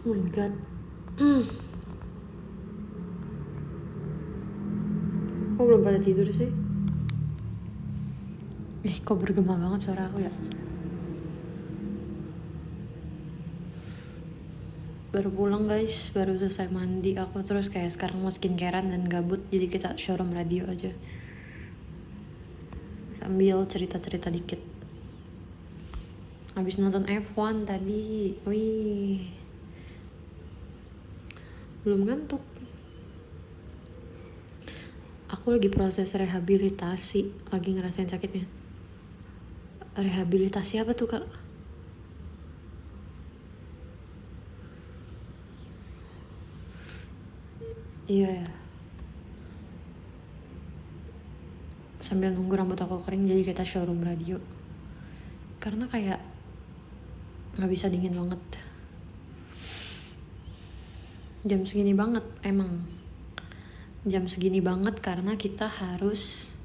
Oh my god. Kok belum pada tidur sih? Kok bergema banget suara aku ya? Baru pulang guys, baru selesai mandi aku, terus kayak sekarang mau skincarean dan gabut, jadi kita showroom radio aja sambil cerita-cerita dikit. Habis nonton F1 tadi, wih, belum ngantuk. Aku lagi proses rehabilitasi, lagi ngerasain sakitnya. Rehabilitasi apa tuh kak? Iya ya. Sambil nunggu rambut aku kering, jadi kita showroom radio. Karena kayak nggak bisa dingin banget. Jam segini banget emang. Jam segini banget karena kita harus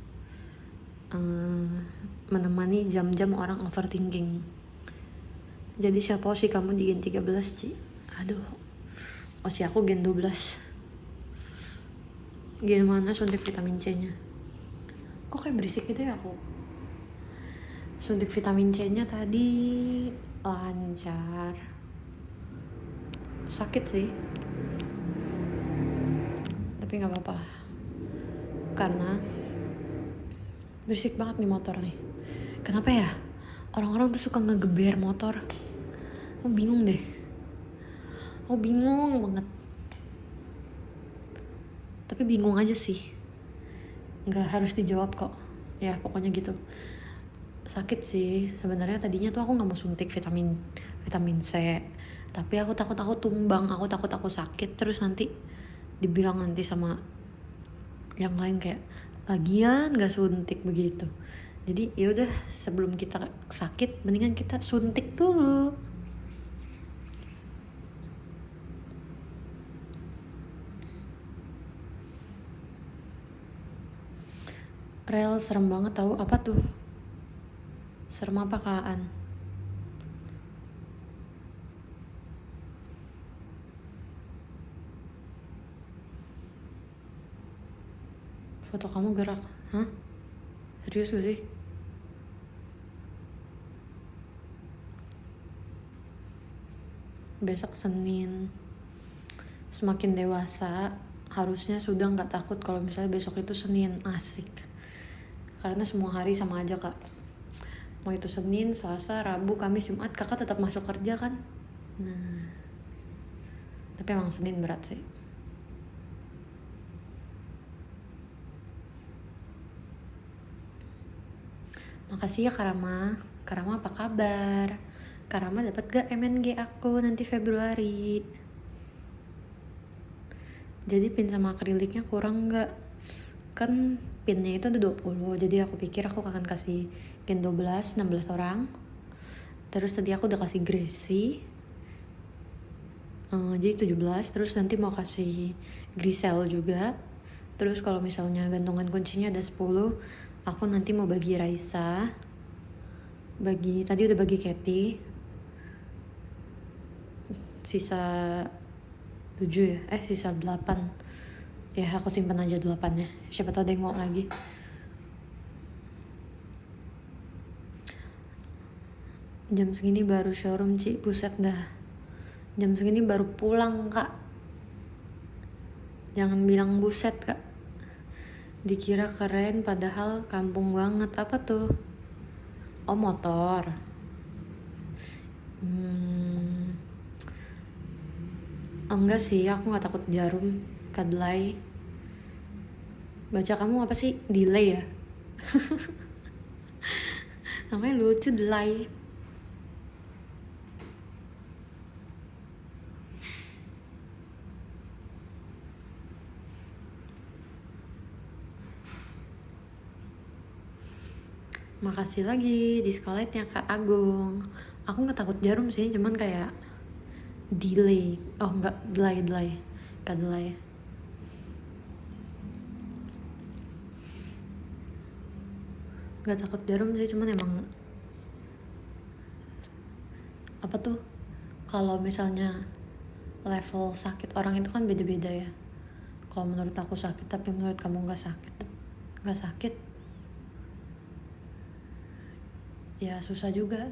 menemani jam-jam orang overthinking. Jadi siapa sih kamu di gen 13 Ci? Aduh, si aku gen 12. Gen mana suntik vitamin C nya? Kok kayak berisik gitu ya aku? Suntik vitamin C nya tadi lancar. Sakit sih, tapi gak apa-apa karena berisik banget nih motor nih. Kenapa ya orang-orang tuh suka ngegeber motor? Aku bingung deh. Aku bingung banget. Tapi bingung aja sih. Gak harus dijawab kok. Ya pokoknya gitu. Sakit sih. Sebenarnya tadinya tuh aku gak mau suntik vitamin C. Tapi aku takut aku tumbang. Aku takut aku sakit. Terus nanti dibilang nanti sama yang lain kayak lagian gak suntik begitu. Jadi yaudah sebelum kita sakit mendingan kita suntik dulu. Rel serem banget tahu. Apa tuh? Serem apa Kaan? Foto kamu gerak. Hah? Serius gak sih? Besok Senin. Semakin dewasa harusnya sudah gak takut kalau misalnya besok itu Senin. Asik. Karena semua hari sama aja kak. Mau itu Senin, Selasa, Rabu, Kamis, Jumat, kakak tetap masuk kerja kan? Nah, tapi emang Senin berat sih. Makasih ya Karama. Karama apa kabar? Karama dapat gak MNG aku nanti Februari? Jadi pin sama akriliknya kurang gak? Kan pinnya itu ada 20, jadi aku pikir aku akan kasih gen 12, 16 orang. Terus tadi aku udah kasih Gracie, jadi 17. Terus nanti mau kasih Grisel juga. Terus kalau misalnya gantungan kuncinya ada 10, aku nanti mau bagi Raisa. Tadi udah bagi Katy. Sisa 7 ya? Sisa 8. Ya aku simpan aja 8-nya. Siapa tahu ada yang mau lagi. Jam segini baru showroom Ci. Buset dah. Jam segini baru pulang kak. Jangan bilang buset kak. Dikira keren padahal kampung banget. Apa tuh? Oh motor. Enggak sih, aku gak takut jarum. Kadlay. Baca kamu apa sih? Delay ya? Namanya lucu, delay. Makasih lagi diskoletnya Kak Agung. Aku gak takut jarum sih, cuman kayak delay. Oh enggak, delay. Kadlay. Gak takut jarum sih, cuman emang apa tuh, kalau misalnya level sakit orang itu kan beda-beda ya. Kalau menurut aku sakit tapi menurut kamu nggak sakit, ya susah juga.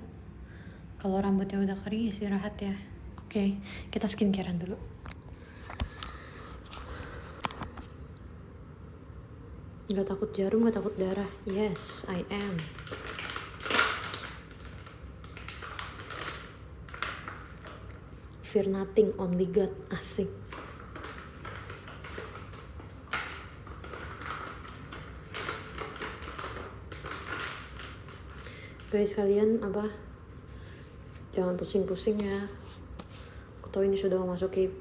Kalau rambutnya udah kering istirahat ya. Oke, kita skincarean dulu. Gak takut jarum, gak takut darah. Yes, I am. Fear nothing, only God. Asik. Guys, kalian jangan pusing-pusing ya. Aku tahu ini sudah memasuki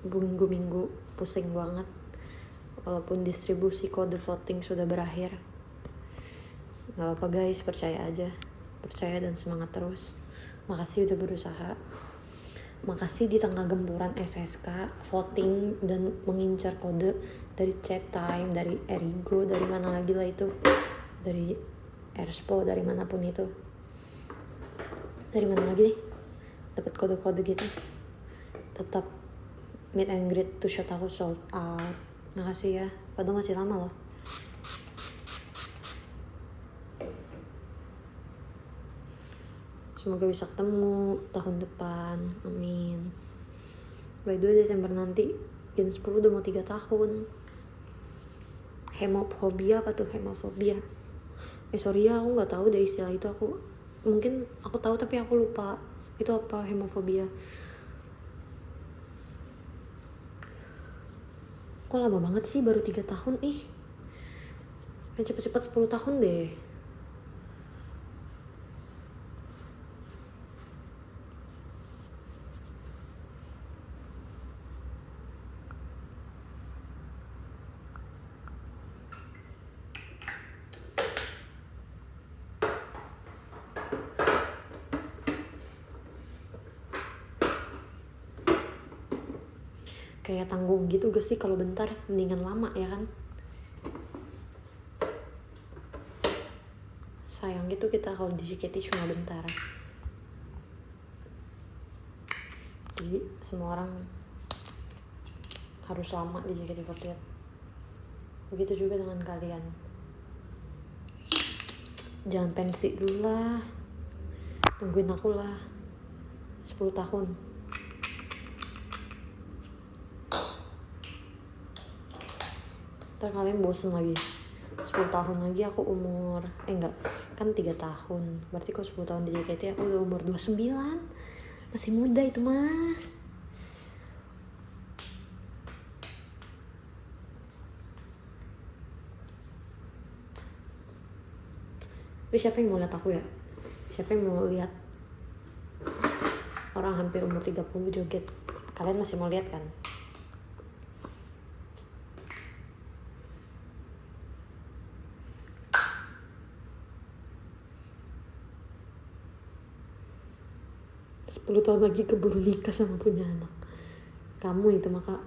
minggu pusing banget. Walaupun distribusi kode voting sudah berakhir. Gak apa-apa guys, percaya aja. Percaya dan semangat terus. Makasih udah berusaha. Makasih di tengah gempuran SSK, voting, dan mengincar kode dari chat time, dari Erigo, dari mana lagi lah itu. Dari Erspo, dari manapun itu. Dari mana lagi nih? Dapat kode-kode gitu. Tetap meet and greet to shot aku sold out. Makasih ya, padahal masih lama loh. Semoga bisa ketemu tahun depan, amin. By the way, Desember nanti Gen 10 udah mau 3 tahun. Hemofobia apa tuh hemofobia? Sorry ya, aku gak tahu deh istilah itu. Mungkin aku tahu tapi aku lupa itu apa hemofobia. Kok lama banget sih, baru 3 tahun ih. Cepet-cepet 10 tahun deh. Kayak tanggung gitu gak sih kalau bentar, mendingan lama ya kan. Sayang gitu kita kalau di JKT cuma bentar. Jadi semua orang harus lama di JKT48. Begitu juga dengan kalian. Jangan pensi dulu lah, tungguin aku lah 10 tahun. Ntar kalian bosen lagi. 10 tahun lagi aku umur enggak, kan 3 tahun. Berarti kalau 10 tahun di JKT aku udah umur 29. Masih muda itu mah. Tapi siapa yang mau lihat aku ya? Siapa yang mau lihat orang hampir umur 30 joget? Kalian masih mau lihat kan? Sepuluh tahun lagi keburu nikah sama punya anak. Kamu itu maka.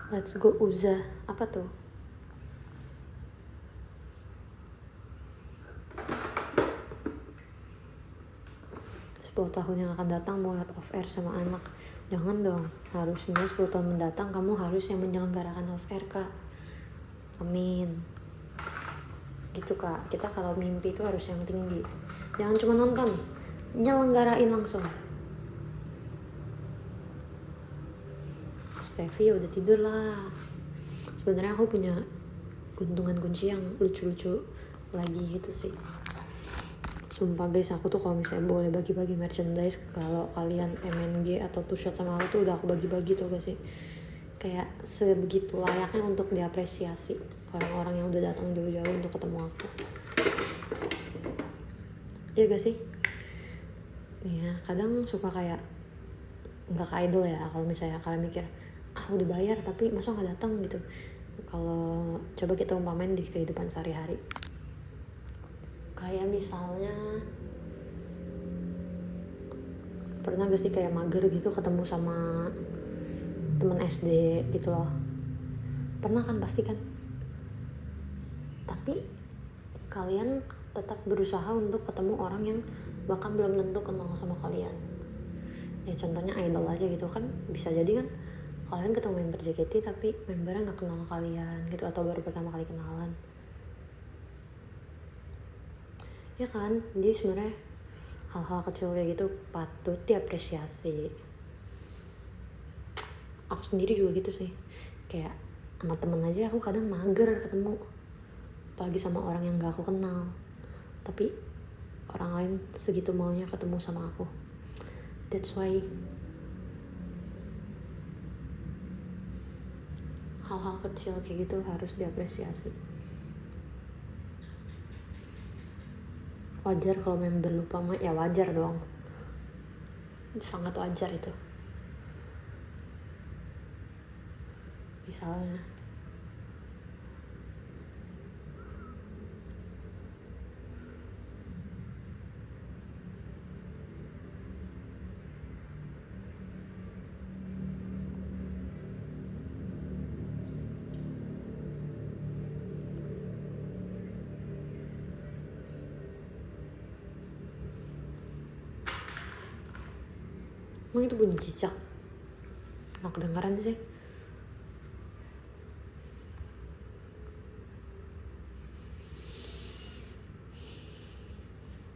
Let's go Uza. Apa tuh? Tahun yang akan datang mau lihat off air sama anak. Jangan dong. Harusnya 10 tahun mendatang kamu harus yang menyelenggarakan off air, Kak. Amin. Gitu, Kak. Kita kalau mimpi itu harus yang tinggi. Jangan cuma nonton. Nyelenggarain langsung. Steffi udah tidur lah. Sebenarnya aku punya guntungan kunci yang lucu-lucu lagi gitu sih. Sumpah guys, aku tuh kalau misalnya boleh bagi-bagi merchandise, kalau kalian MNG atau two shot sama aku tuh udah aku bagi-bagi tuh gak sih. Kayak sebegitu layaknya untuk diapresiasi orang-orang yang udah datang jauh-jauh untuk ketemu aku. Iya gak sih? Iya, kadang suka kayak gak ke idol ya, kalau misalnya kalian mikir udah bayar tapi masa gak datang gitu. Kalau coba kita umpamain di kehidupan sehari-hari, kayak misalnya pernah gak sih kayak mager gitu ketemu sama teman SD gitu loh. Pernah kan, pasti kan. Tapi kalian tetap berusaha untuk ketemu orang yang bahkan belum tentu kenal sama kalian. Ya contohnya idol aja gitu kan, bisa jadi kan kalian ketemu member JKT tapi membernya nggak kenal kalian gitu, atau baru pertama kali kenalan, ya kan. Jadi sebenarnya hal-hal kecil kayak gitu patut diapresiasi. Aku sendiri juga gitu sih, kayak sama temen aja aku kadang mager ketemu, apalagi sama orang yang gak aku kenal, tapi orang lain segitu maunya ketemu sama aku. That's why hal-hal kecil kayak gitu harus diapresiasi. Wajar kalau member lupa mah, ya wajar dong, sangat wajar itu. Misalnya emang itu bunyi cicak, nggak kedengaran sih.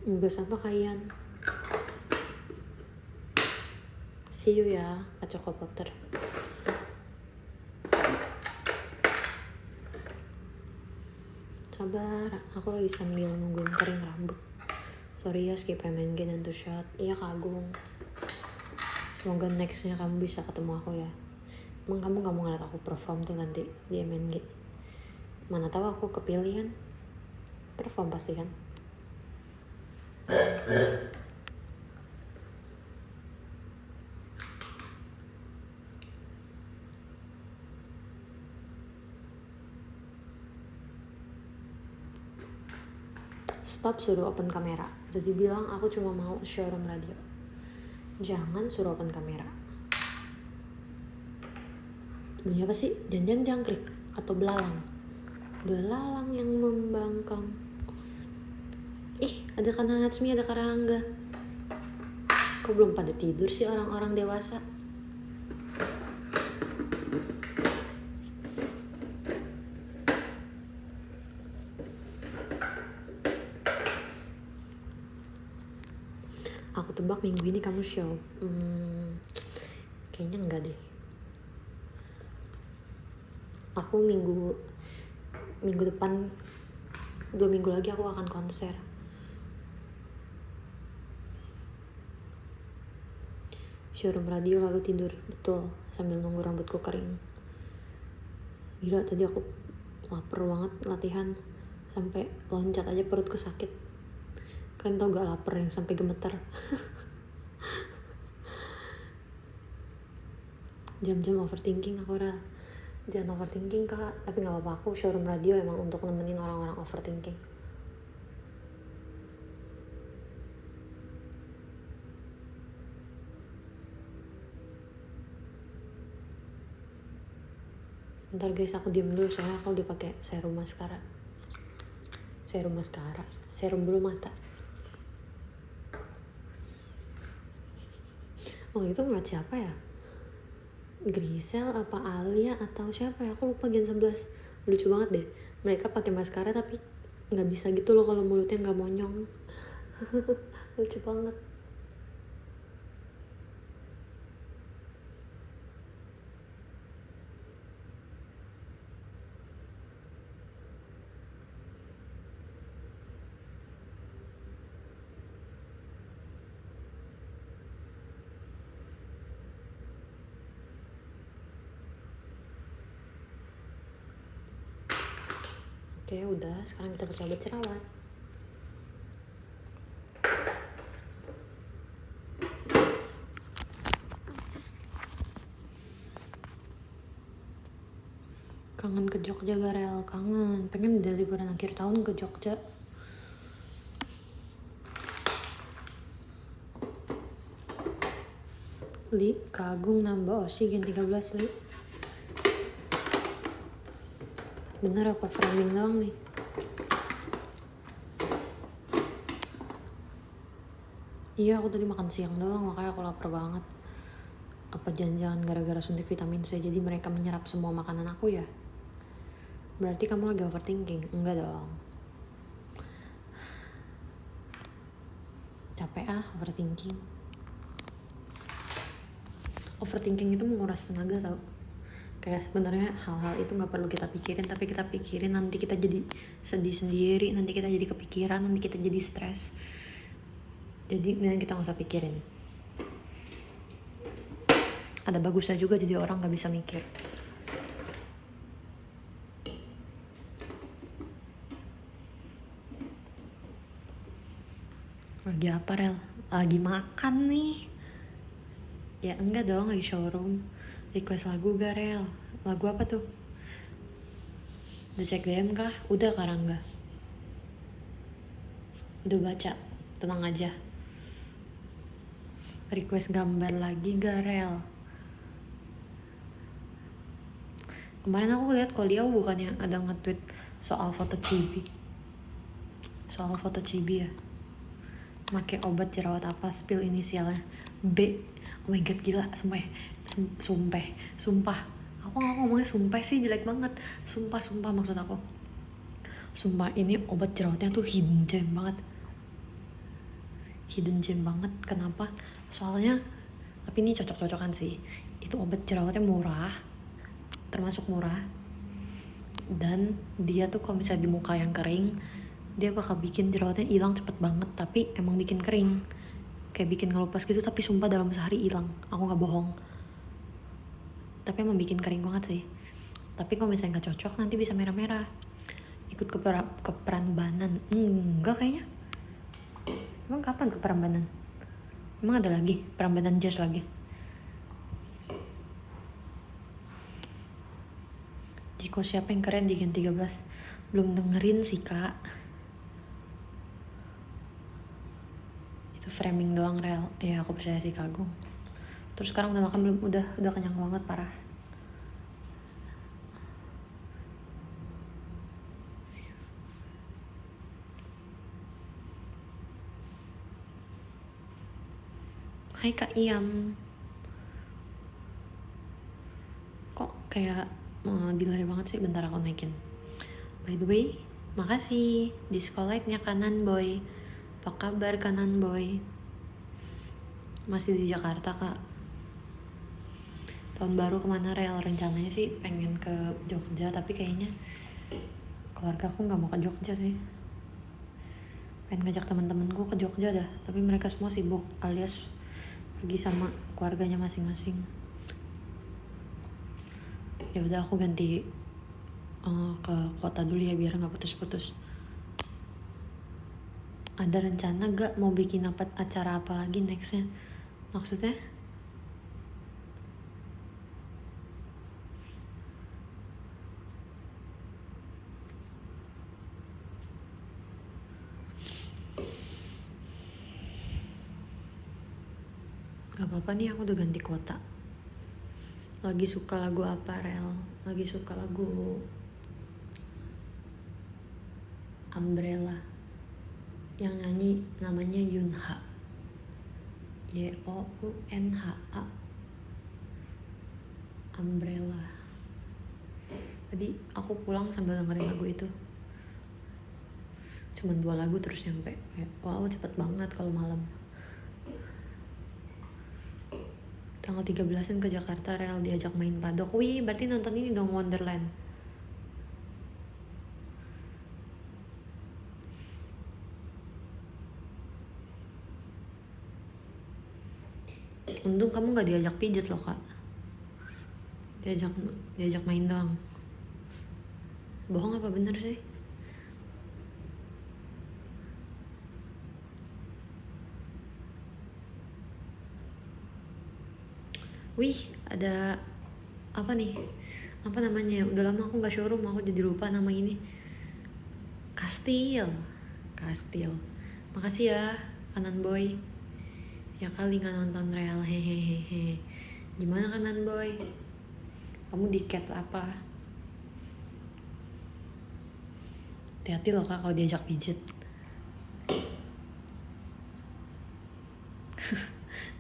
Ngebahas apa kalian? See you ya, Kak Choco Potter. Sabar, aku lagi sambil nungguin kering rambut. Sorry ya skip MNG dan 2 shot. Iya Kagum, semoga nextnya kamu bisa ketemu aku ya. Emang kamu gak mau ngeliat aku perform tuh nanti di MNG? Mana tahu aku kepilih kan? Perform pasti kan? Stop suruh open kamera. Udah dibilang aku cuma mau showroom radio. Jangan suruh open kamera. Bunyi apa sih? Jangan jangkrik atau belalang? Belalang yang membangkang. Ih, ada Kak Hatsmi, ada Karangga. Kok belum pada tidur sih orang-orang dewasa? Aku tebak minggu ini kamu show. Kayaknya enggak deh. Aku minggu depan, 2 minggu lagi aku akan konser. Showroom radio lalu tidur, betul, sambil nunggu rambutku kering. Gila, tadi aku lapar banget latihan, sampai loncat aja perutku sakit. Kalian tau gak lapar yang sampai gemeter? Jam-jam overthinking aku Ra. Jangan overthinking Kak, tapi gak apa-apa, aku showroom radio emang untuk nemenin orang-orang overthinking. Bentar guys, aku diem dulu soalnya aku lagi pakai serum maskara. Serum bulu mata. Oh itu ngeliat siapa ya? Grisel apa Alia atau siapa ya? Aku lupa Gen 11. Lucu banget deh. Mereka pakai maskara tapi nggak bisa gitu loh kalau mulutnya nggak monyong. Lucu banget. Oke udah, sekarang kita ke sahabat jerawat. Kangen ke Jogja Garel, kangen. Pengen udah liburan akhir tahun ke Jogja. Li, Kagum nambah Oshi Gen 13 Li. Bener apa framing doang nih? Iya, aku tadi makan siang doang, makanya aku lapar banget. Apa jangan-jangan gara-gara suntik vitamin C jadi mereka menyerap semua makanan aku ya? Berarti kamu lagi overthinking? Enggak dong. Capek overthinking. Overthinking itu menguras tenaga tau. Kayak sebenarnya hal-hal itu nggak perlu kita pikirin, tapi kita pikirin nanti kita jadi sedih sendiri, nanti kita jadi kepikiran, nanti kita jadi stres. Jadi kita nggak usah pikirin. Ada bagusnya juga jadi orang nggak bisa mikir. Lagi apa, Rel? Lagi makan nih. Ya enggak dong, lagi showroom. Request lagu gak, Rel? Lagu apa tuh? Udah cek DM kah? Udah sekarang gak? Udah baca? Tenang aja. Request gambar lagi gak, Rel? Kemarin aku lihat Koliau bukannya ada nge-tweet soal foto Cibi. Soal foto Cibi ya. Pakai obat jerawat apa, spill inisialnya B. Oh my god, gila, sumpah aku gak ngomongnya sumpah sih, jelek banget. Sumpah maksud aku. Sumpah ini obat jerawatnya tuh hidden gem banget. Kenapa? Soalnya, tapi ini cocok-cocokan sih. Itu obat jerawatnya murah, termasuk murah. Dan dia tuh kalau misalnya di muka yang kering, dia bakal bikin jerawatnya hilang cepet banget, tapi emang bikin kering, kayak bikin ngelupas gitu, tapi sumpah dalam sehari hilang, aku nggak bohong. Tapi emang bikin kering banget sih. Tapi kalau misalnya nggak cocok nanti bisa merah-merah. Ikut ke Prambanan? Enggak kayaknya. Emang kapan ke Prambanan? Emang ada lagi Prambanan Jazz lagi? Jiko siapa yang keren di Gen 13? Belum dengerin sih kak. Itu framing doang, Rel. Ya aku percaya sih kagum. Terus sekarang udah makan belum? Udah kenyang banget parah. Hai Kak Iam. Kok kayak delay banget sih, bentar aku naikin. By the way, makasih Discolite-nya Kanan Boy. Apa kabar Kanan Boy? Masih di Jakarta kak. Tahun baru kemana, Rel? Rencananya sih pengen ke Jogja, tapi kayaknya keluarga aku nggak mau ke Jogja sih. Pengen ngajak teman-temanku ke Jogja dah, tapi mereka semua sibuk alias pergi sama keluarganya masing-masing. Ya udah aku ganti ke kota dulu ya biar nggak putus-putus. Ada rencana gak mau bikin acara apa lagi nextnya? Maksudnya? Gak apa-apa nih, aku udah ganti kota. Lagi suka lagu apa, Rel? Lagi suka lagu Umbrella. Yang nyanyi namanya Yunha. Younha. Umbrella. Tadi aku pulang sambil dengerin lagu itu. Cuman 2 lagu terus nyampe. Wow, cepet banget kalau malam. Tanggal 13-an ke Jakarta, Rel, diajak main padok. Wih, berarti nonton ini dong, Wonderland. Untung kamu gak diajak pijet loh kak. Diajak main doang. Bohong apa bener sih? Wih, ada apa nih? Apa namanya? Udah lama aku gak showroom, aku jadi lupa nama ini. Kastil. Makasih ya, Kanan Boy. Ya kali gak nonton, Rel, hehehe. Gimana Kanan Boy? Kamu di cat apa? Hati-hati loh kak kalau diajak pijet.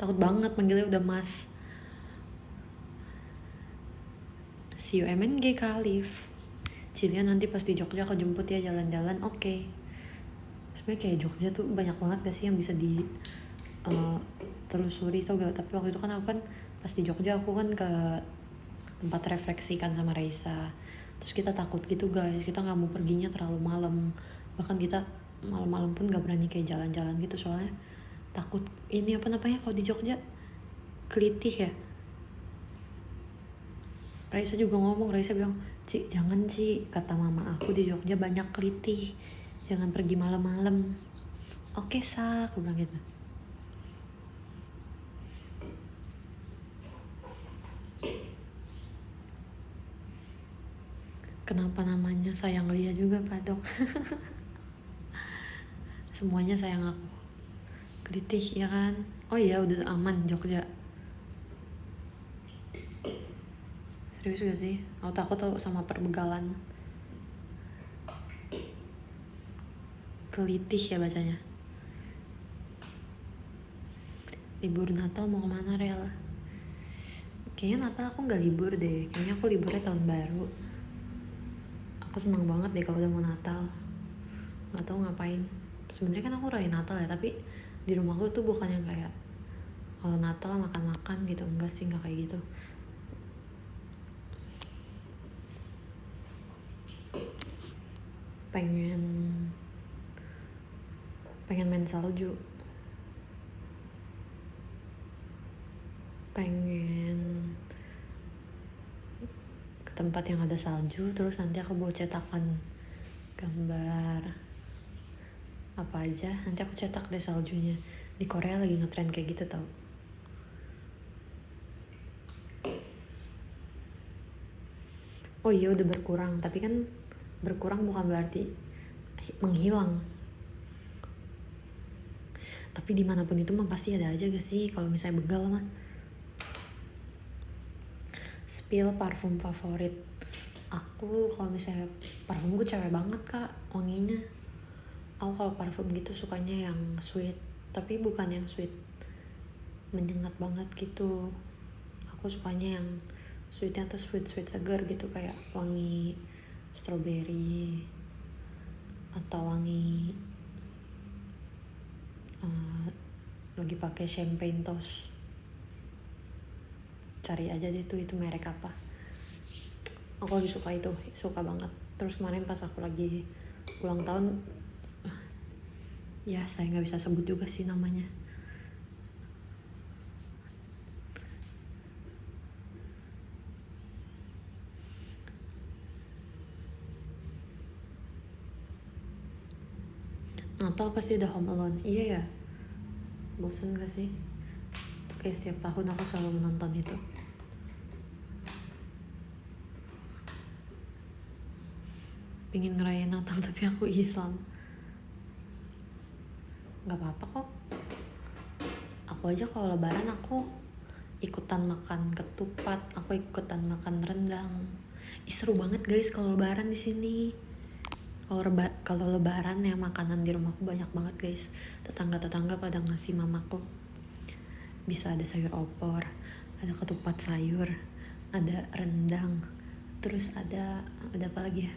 takut banget manggilnya udah mas. See you MNG Khalif. Cilia nanti pas di Jogja aku jemput ya jalan-jalan. Oke. Sebenarnya kayak Jogja tuh banyak banget gak sih yang bisa di telusuri tau gak. Tapi waktu itu kan aku kan pas di Jogja aku kan ke tempat refleksi kan sama Raisa. Terus kita takut gitu guys, kita nggak mau perginya terlalu malam. Bahkan kita malam-malam pun nggak berani kayak jalan-jalan gitu soalnya takut ini apa namanya kalau di Jogja kelitih ya. Raisa juga ngomong, Raisa bilang, Ci jangan Ci, kata mama aku di Jogja banyak kelitih, jangan pergi malam-malam. Oke Sa, aku bilang gitu. Kenapa namanya sayang Lia juga Pak Dok? Semuanya sayang aku. Kelitih ya kan? Oh iya udah aman Jogja. Serius gak sih? Aku takut tuh sama perbegalan. Kelitih ya bacanya. Libur Natal mau kemana Rel? Kayaknya Natal aku gak libur deh. Kayaknya aku liburnya tahun baru. Aku senang banget deh kalau udah mau Natal. Gak tahu ngapain. Sebenarnya kan aku rayain Natal ya, tapi di rumahku tuh bukan yang kayak kalau Natal makan-makan gitu. Enggak sih, gak kayak gitu. pengen main salju, pengen ke tempat yang ada salju, terus nanti aku bawa cetakan gambar apa aja, nanti aku cetak deh saljunya. Di Korea lagi ngetrend kayak gitu tau. Oh iya udah berkurang, tapi kan berkurang bukan berarti menghilang. Tapi dimanapun itu mah pasti ada aja gak sih kalau misalnya begal mah. Spill parfum favorit aku, kalau misalnya parfum gue cewek banget kak wanginya. Aku kalau parfum gitu sukanya yang sweet, tapi bukan yang sweet menyengat banget gitu. Aku sukanya yang sweetnya tuh sweet segar gitu, kayak wangi strawberry atau wangi lagi pakai champagne toast. Cari aja deh tuh itu merek apa. Aku lagi suka itu, suka banget. Terus kemarin pas aku lagi ulang tahun, ya saya nggak bisa sebut juga sih namanya. Natal pasti ada Home Alone. Iya ya, bosen gak sih? Kayak setiap tahun aku selalu menonton itu. Pingin ngerayain Natal tapi aku Islam. Gak apa-apa kok. Aku aja kalau lebaran aku ikutan makan ketupat, aku ikutan makan rendang. Seru banget guys kalau lebaran di sini. Kalau lebaran ya makanan di rumahku banyak banget guys. Tetangga-tetangga pada ngasih mamaku. Bisa ada sayur opor, ada ketupat sayur, ada rendang, terus ada apa lagi ya?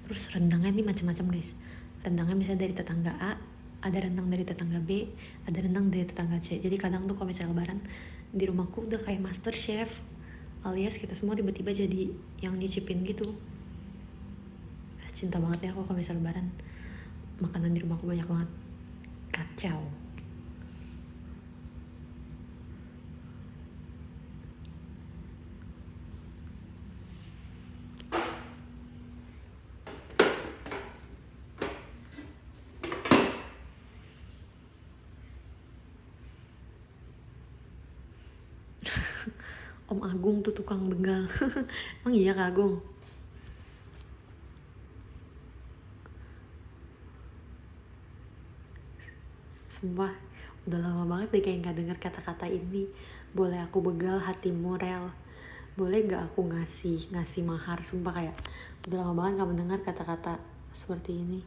Terus rendangnya nih macam-macam guys. Rendangnya misalnya dari tetangga A, ada rendang dari tetangga B, ada rendang dari tetangga C. Jadi kadang tuh kalau misalnya lebaran di rumahku udah kayak master chef, alias kita semua tiba-tiba jadi yang nyicipin gitu. Cinta banget ya aku kalau misalnya lebaran. Makanan di rumahku banyak banget. Kacau. Om Agung tuh tukang begal. Emang iya Kak Agung? Sumpah, udah lama banget deh kayak gak denger kata-kata ini. Boleh aku begal hatimu Rel? Boleh gak aku ngasih mahar? Sumpah kayak udah lama banget gak mendengar kata-kata seperti ini,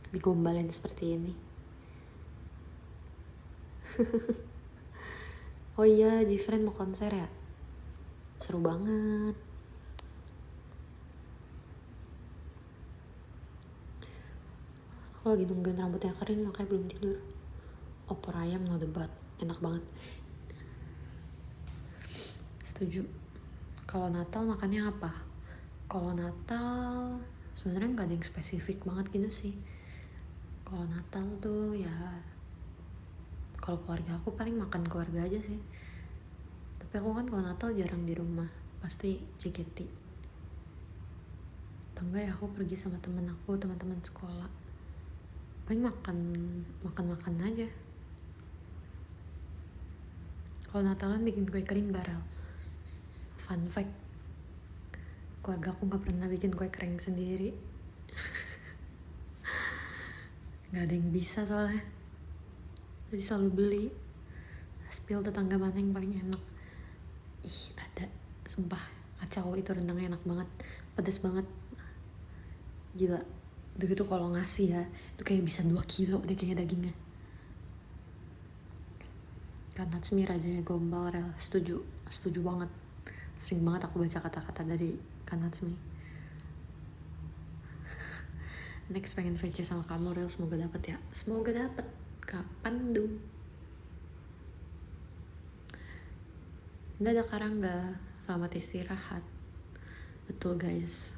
digombalin seperti ini. Oh iya, Jifren mau konser ya? Seru banget. Aku lagi nungguin rambutnya kering, makanya belum tidur. Opor ayam no debat, enak banget. Setuju. Kalau Natal makannya apa? Kalau Natal sebenarnya nggak ada yang spesifik banget gitu sih. Kalau Natal tuh ya, kalau keluarga aku paling makan keluarga aja sih. Tapi aku kan kalau Natal jarang di rumah, pasti JKT. Atau enggak ya aku pergi sama temen aku, teman-teman sekolah. Paling makan aja. Kalau Natalan bikin kue kering barel. Fun fact, keluarga aku nggak pernah bikin kue kering sendiri. Nggak ada yang bisa soalnya, jadi selalu beli. Spill tetangga mana yang paling enak. Ih ada, sumpah kacau, itu rendangnya enak banget, pedas banget, gila. Itu gitu kalau ngasih ya, itu kayak bisa 2 kilo deh kayaknya dagingnya. Kanatsumi rajanya gombal rel, setuju banget. Sering banget aku baca kata-kata dari Kanatsumi. Next pengen VC sama kamu rel, semoga dapet ya. Semoga dapet. Kapan dong? Dadah Karangga, selamat istirahat. Betul guys,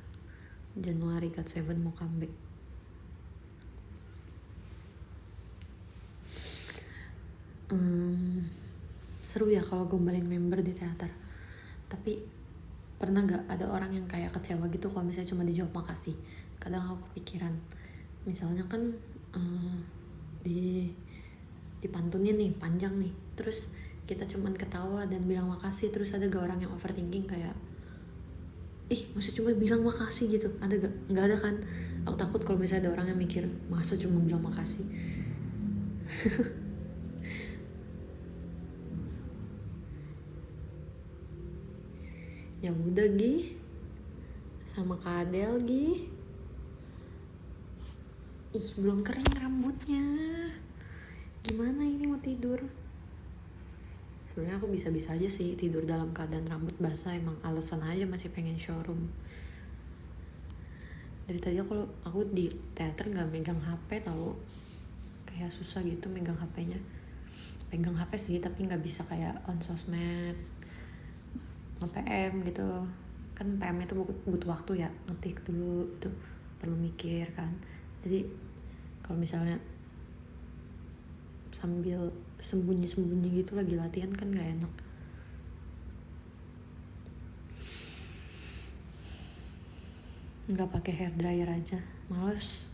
Januari GOT7 mau comeback. Seru ya kalau gombalin member di teater. Tapi pernah gak ada orang yang kayak kecewa gitu kalau misalnya cuma dijawab makasih? Kadang aku kepikiran, misalnya kan dipantunin nih panjang nih, terus kita cuman ketawa dan bilang makasih, terus ada gak orang yang overthinking kayak masa cuma bilang makasih gitu? Ada gak? Nggak ada kan? Aku takut kalau misalnya ada orang yang mikir masa cuma bilang makasih. Ya udah Gi, sama Kak Adel Gi. Belum kering rambutnya, gimana ini mau tidur? Sebenarnya aku bisa-bisa aja sih tidur dalam keadaan rambut basah, emang alasan aja masih pengen showroom. Dari tadi aku di teater nggak megang HP tau, kayak susah gitu megang HP-nya. Pegang HP sih tapi nggak bisa kayak on sosmed, nge-PM gitu kan. PM itu butuh waktu ya, ngetik dulu itu perlu mikir kan. Jadi kalau misalnya sambil sembunyi-sembunyi gitu lagi latihan kan nggak enak. Nggak pakai hair dryer aja, males.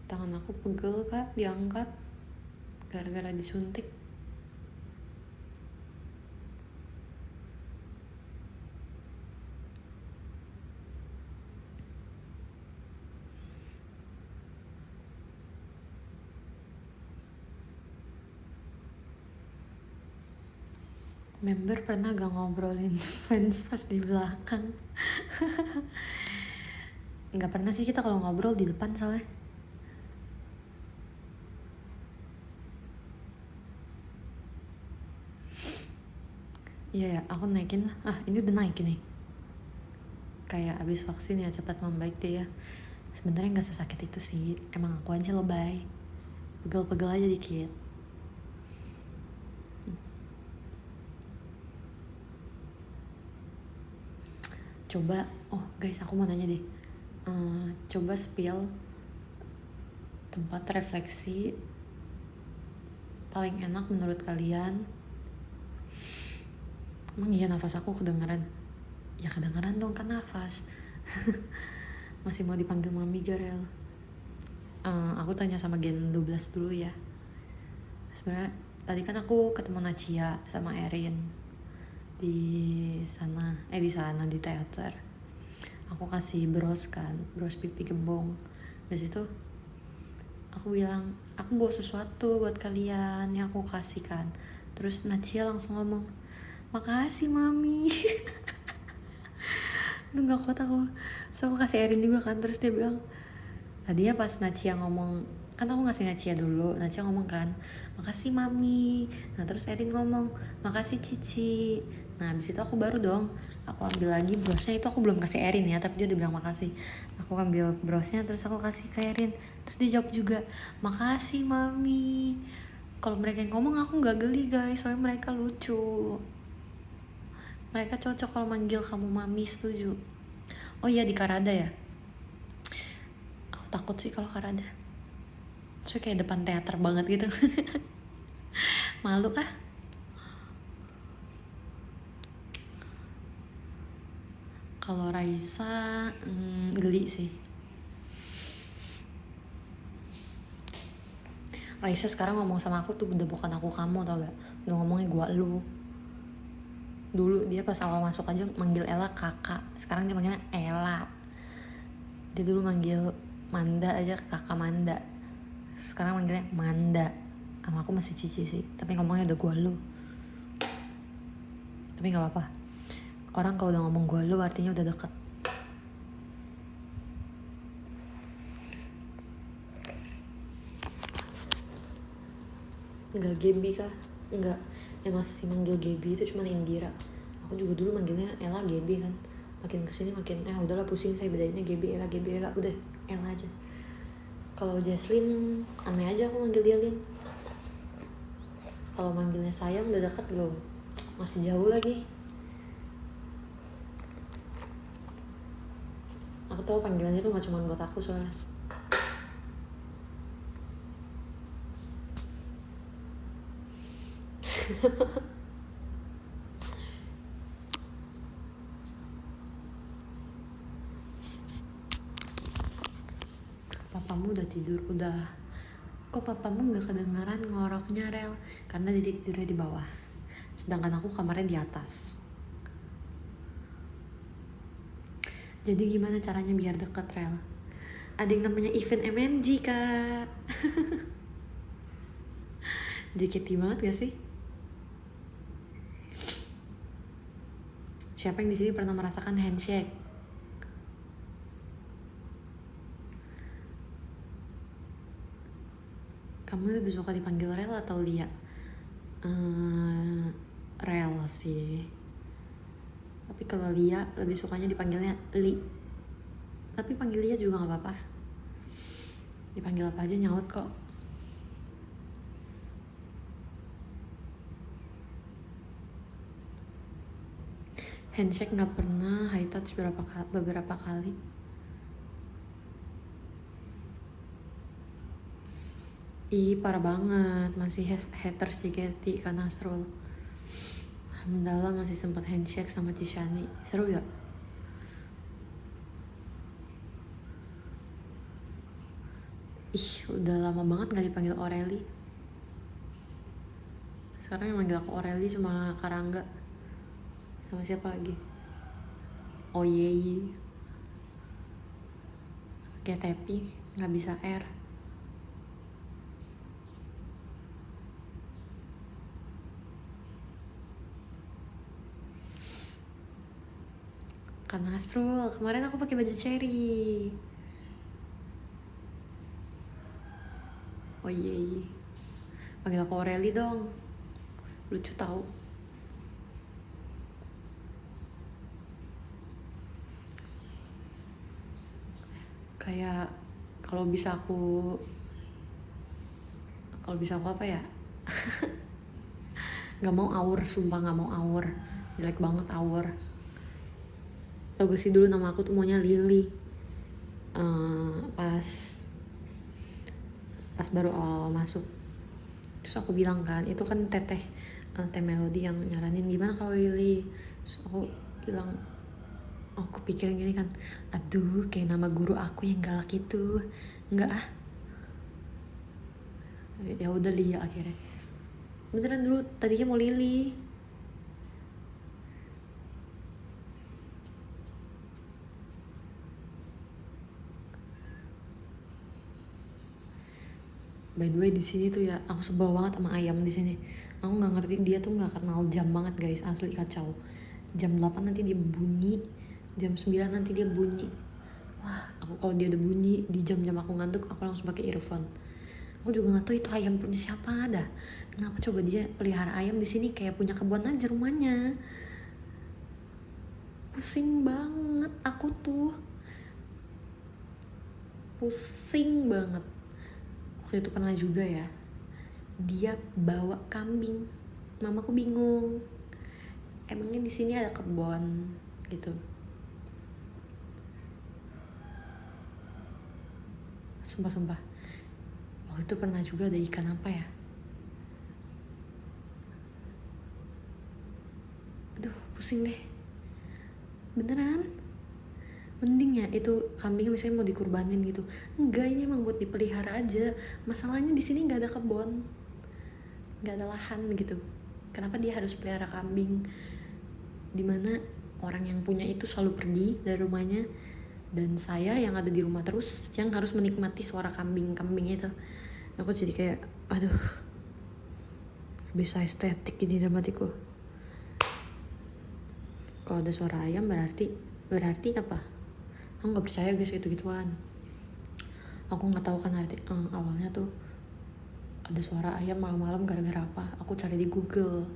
Tangan aku pegel kak diangkat gara-gara disuntik. Member pernah gak ngobrolin fans pas di belakang? Nggak pernah sih kita kalau ngobrol di depan soalnya. Iya ya, aku naikin. Ini udah naik nih. Kayak abis vaksin ya, cepat membaik deh ya. Sebenarnya nggak sesakit itu sih, emang aku aja lebay, pegel-pegel aja dikit. Coba, guys aku mau nanya deh, coba spill tempat refleksi paling enak menurut kalian. Emang iya nafas aku kedengeran? Ya kedengeran dong kan nafas. Masih mau dipanggil Mami Garel. Aku tanya sama Gen 12 dulu ya. Sebenarnya tadi kan aku ketemu Nacia sama Erin di sana di teater. Aku kasih bros pipi gembong. Dari situ aku bilang aku bawa sesuatu buat kalian yang aku kasih kan. Terus Nacia langsung ngomong, makasih Mami. Itu gak kuat aku. So aku kasih Erin juga kan. Terus dia bilang, tadi ya pas Nacia ngomong kan aku ngasih Nacia dulu. Nacia ngomong kan, makasih mami. Nah terus Erin ngomong, makasih Cici. Nah abis itu aku baru dong, aku ambil lagi brosnya. Itu aku belum kasih Erin ya, tapi dia udah bilang makasih. Aku ambil brosnya terus aku kasih ke Erin. Terus dia jawab juga, makasih mami. Kalau mereka yang ngomong aku nggak geli guys, soalnya mereka lucu. Mereka cocok kalau manggil kamu mami, setuju. Oh iya, di Karada ya. Aku takut sih kalau Karada. So kayak depan teater banget gitu. Malu ah. Kalau Raisa geli sih. Raisa sekarang ngomong sama aku tuh udah bukan aku kamu, tau gak? Udah ngomongnya gua lu. Dulu dia pas awal masuk aja manggil Ella kakak, sekarang dia manggilnya Ella. Dia dulu manggil Manda aja kakak Manda, sekarang manggilnya Manda. Sama aku masih Cici sih, tapi ngomongnya udah gua lu. Tapi nggak apa-apa, orang kalau udah ngomong gua lu artinya udah deket. Enggak, Gaby kah? Enggak, yang masih manggil Gaby itu cuma Indira. Aku juga dulu manggilnya Ella Gaby kan. Makin kesini makin udahlah pusing saya bedainnya Gaby Ella, udah Ella aja. Kalau Jesslyn aneh aja aku manggil dia Lin. Kalau manggilnya sayang udah deket belum? Masih jauh lagi. Aku tahu panggilannya tuh gak cuma buat aku soalnya. Papamu udah tidur, udah. Kok papamu gak kedengaran ngoroknya Rel? Karena dia tidurnya di bawah, sedangkan aku kamarnya di atas. Jadi gimana caranya biar deket Rel? Ada yang namanya event MNG kak. JKT banget gak sih? Siapa yang di sini pernah merasakan handshake? Kamu lebih suka dipanggil Rel atau Lia? Rel sih. Tapi kalau Lia lebih sukanya dipanggilnya Li. Tapi panggil Lia juga gak apa-apa. Dipanggil apa aja nyaut kok. Handshake gak pernah, high touch beberapa kali. Ih parah banget, masih haters JKT kan Nasrul. Alhamdulillah masih sempat handshake sama Cishani. Seru gak? Ih udah lama banget gak dipanggil Aureli. Sekarang yang manggil aku Aureli cuma Karangga. Sama siapa lagi? Oh Yeay. Kayak Tepi gak bisa R. Kan Nasrul, kemarin aku pakai baju cherry. Oh Yeay. Panggil aku Aureli dong. Lucu tau. Kayak kalau bisa aku apa ya? Gak mau Aur, sumpah gak mau Aur. Jelek banget Aur. Tau gak sih dulu nama aku tuh maunya Lily. Pas baru awal masuk. Terus aku bilang kan, itu kan teteh Melody yang nyaranin gimana kalau Lily. Terus aku bilang, aku pikirin gini kan, aduh kayak nama guru aku yang galak itu. Enggak ah, ya udah Lia akhirnya. Beneran dulu tadinya mau Lily. By the way di sini tuh ya, aku sebel banget sama ayam di sini. Aku nggak ngerti, dia tuh nggak kenal jam banget guys, asli kacau. Jam 8 nanti dia bunyi, jam 9 nanti dia bunyi. Wah, aku kalau dia udah bunyi di jam-jam aku ngantuk, aku langsung pakai earphone. Aku juga nggak tahu itu ayam punya siapa ada. Kenapa coba dia pelihara ayam di sini kayak punya kebun aja rumahnya. Pusing banget aku tuh. Pusing banget. Waktu itu pernah juga ya. Dia bawa kambing. Mamaku bingung. Emangnya di sini ada kebun gitu. Sumpah. Waktu itu pernah juga ada ikan apa ya? Aduh, pusing deh. Beneran. Mending ya itu kambingnya misalnya mau dikurbanin gitu. Enggak, ini emang buat dipelihara aja. Masalahnya di sini nggak ada kebun, nggak ada lahan gitu. Kenapa dia harus pelihara kambing? Dimana orang yang punya itu selalu pergi dari rumahnya, dan saya yang ada di rumah terus yang harus menikmati suara kambing itu. Aku jadi kayak aduh, bisa estetik ini dalam hatiku. Kalau ada suara ayam berarti apa? Aku nggak percaya guys gitu-gituan. Aku nggak tahu kan arti awalnya tuh ada suara ayam malam-malam gara-gara apa. Aku cari di Google,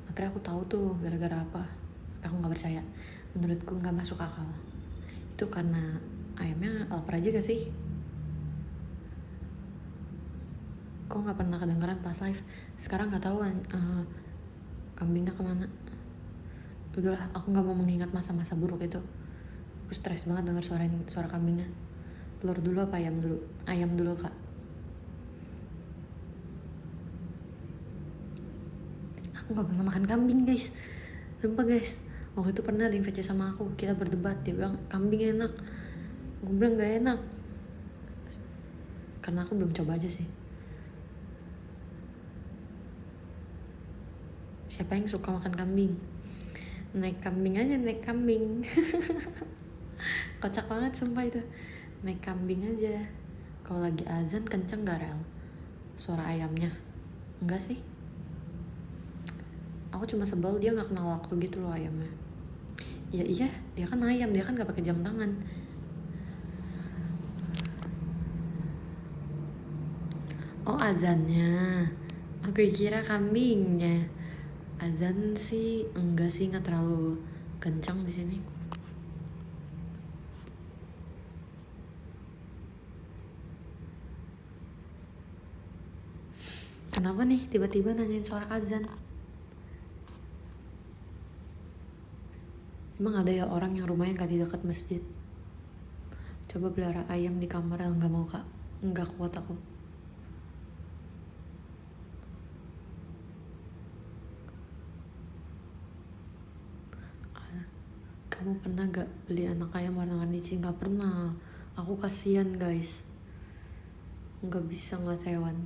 akhirnya aku tahu tuh gara-gara apa. Aku nggak percaya, menurutku nggak masuk akal. Itu karena ayamnya lapar aja gak sih? Kok nggak pernah kedengeran pas live? Sekarang nggak tahu kambingnya kemana. Udahlah, aku nggak mau mengingat masa-masa buruk itu. Aku stres banget denger suara kambingnya. Telur dulu apa ayam dulu? Ayam dulu kak. Aku nggak pernah makan kambing guys, sumpah guys. Waktu itu pernah ada yang VC sama aku, kita berdebat, dia bilang kambing enak, gue bilang nggak enak karena aku belum coba aja sih. Siapa yang suka makan kambing? Naik kambing aja, naik kambing. Kocak banget sumpah itu. Naik kambing aja. Kalau lagi azan kenceng gak rel suara ayamnya? Enggak sih, aku cuma sebel dia nggak kenal waktu gitu loh ayamnya. Ya iya, dia kan ayam, dia kan nggak pakai jam tangan. Oh azannya, aku kira kambingnya. Azan sih enggak sih, nggak terlalu kencang di sini. Kenapa nih tiba-tiba nanyain soal azan? Emang ada ya orang yang rumahnya gak di dekat masjid? Coba pelihara ayam di kamar, nggak mau kak, nggak kuat aku. Kamu pernah gak beli anak ayam warna-warni sih? Gak pernah. Aku kasihan guys, nggak bisa ngeliat hewan.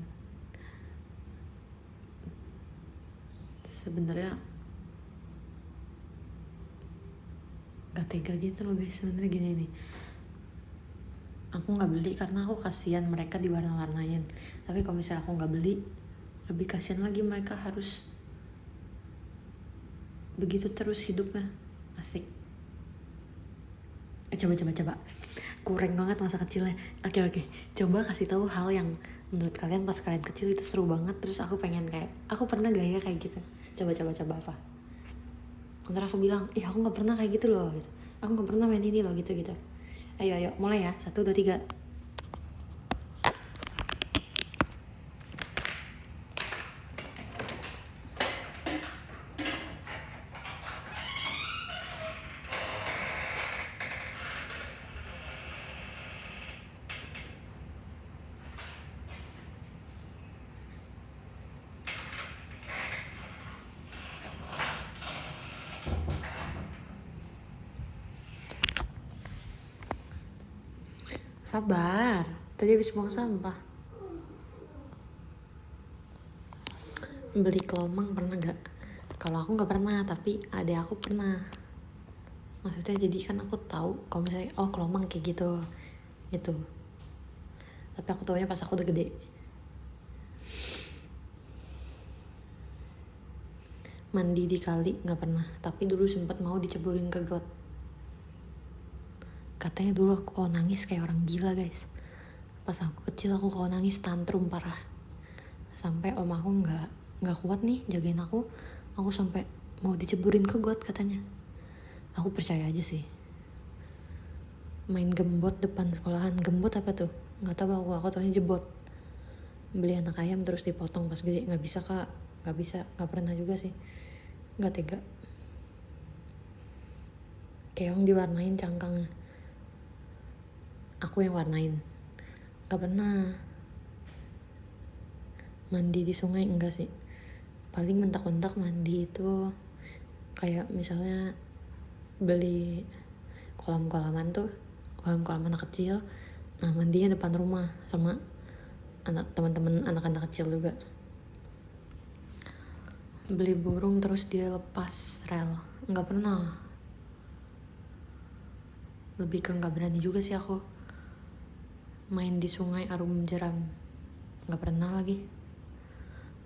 Sebenarnya gak tega gitu loh guys. Sebenarnya gini nih, aku nggak beli karena aku kasihan mereka diwarna-warnain. Tapi kalau misalnya aku nggak beli, lebih kasihan lagi mereka harus begitu terus hidupnya. Asik. Coba. Kurang banget masa kecilnya. Oke. Coba kasih tahu hal yang menurut kalian pas kalian kecil itu seru banget. Terus aku pengen kayak, aku pernah gaya kayak gitu. Coba apa? Ntar aku bilang, aku nggak pernah kayak gitu loh. Gitu. Aku nggak pernah main ini loh gitu. Ayo, mulai ya. 1, 2, 3. Sabar, tadi habis buang sampah. Beli kelomang pernah gak? Kalau aku gak pernah, tapi adek aku pernah. Maksudnya jadi kan aku tahu kalau misalnya kelomang kayak gitu. Tapi aku taunya pas aku udah gede. Mandi di kali gak pernah, tapi dulu sempat mau diceburin ke got. Katanya dulu aku kalau nangis kayak orang gila guys. Pas aku kecil aku kalau nangis tantrum parah. Sampai om aku nggak kuat nih jagain aku sampai mau diceburin ke got katanya. Aku percaya aja sih. Main gembot depan sekolahan. Gembot apa tuh? Nggak tahu aku taunya jebot. Beli anak ayam terus dipotong pas gede. Nggak bisa kak, nggak bisa, nggak pernah juga sih, nggak tega. Keong diwarnain cangkangnya, aku yang warnain. Nggak pernah. Mandi di sungai enggak sih, paling mentak-mentak mandi itu kayak misalnya beli kolam-kolaman tuh, kolam anak kecil, nah mandinya depan rumah sama teman-teman anak-anak kecil juga. Beli burung terus dia lepas rel, nggak pernah. Lebih ke nggak berani juga sih aku. Main di sungai arum jeram, nggak pernah lagi.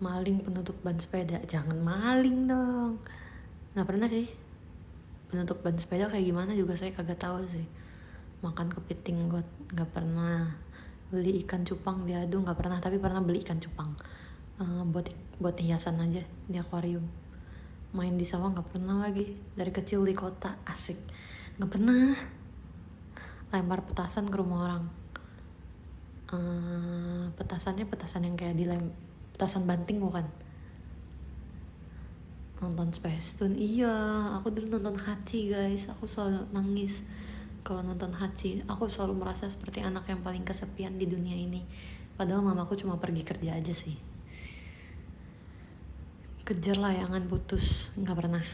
Maling penutup ban sepeda, jangan maling dong. Nggak pernah sih. Penutup ban sepeda kayak gimana juga saya kagak tahu sih. Makan kepiting got nggak pernah. Beli ikan cupang diadu nggak pernah, tapi pernah beli ikan cupang buat hiasan aja di akuarium. Main di sawah nggak pernah lagi. Dari kecil di kota, asik, nggak pernah. Lempar petasan ke rumah orang, petasannya petasan yang kayak petasan banting bukan. Nonton Space Tune, iya aku dulu nonton Hachi guys. Aku selalu nangis kalau nonton Hachi. Aku selalu merasa seperti anak yang paling kesepian di dunia ini, padahal mamaku cuma pergi kerja aja sih. Kejar layangan putus, nggak pernah.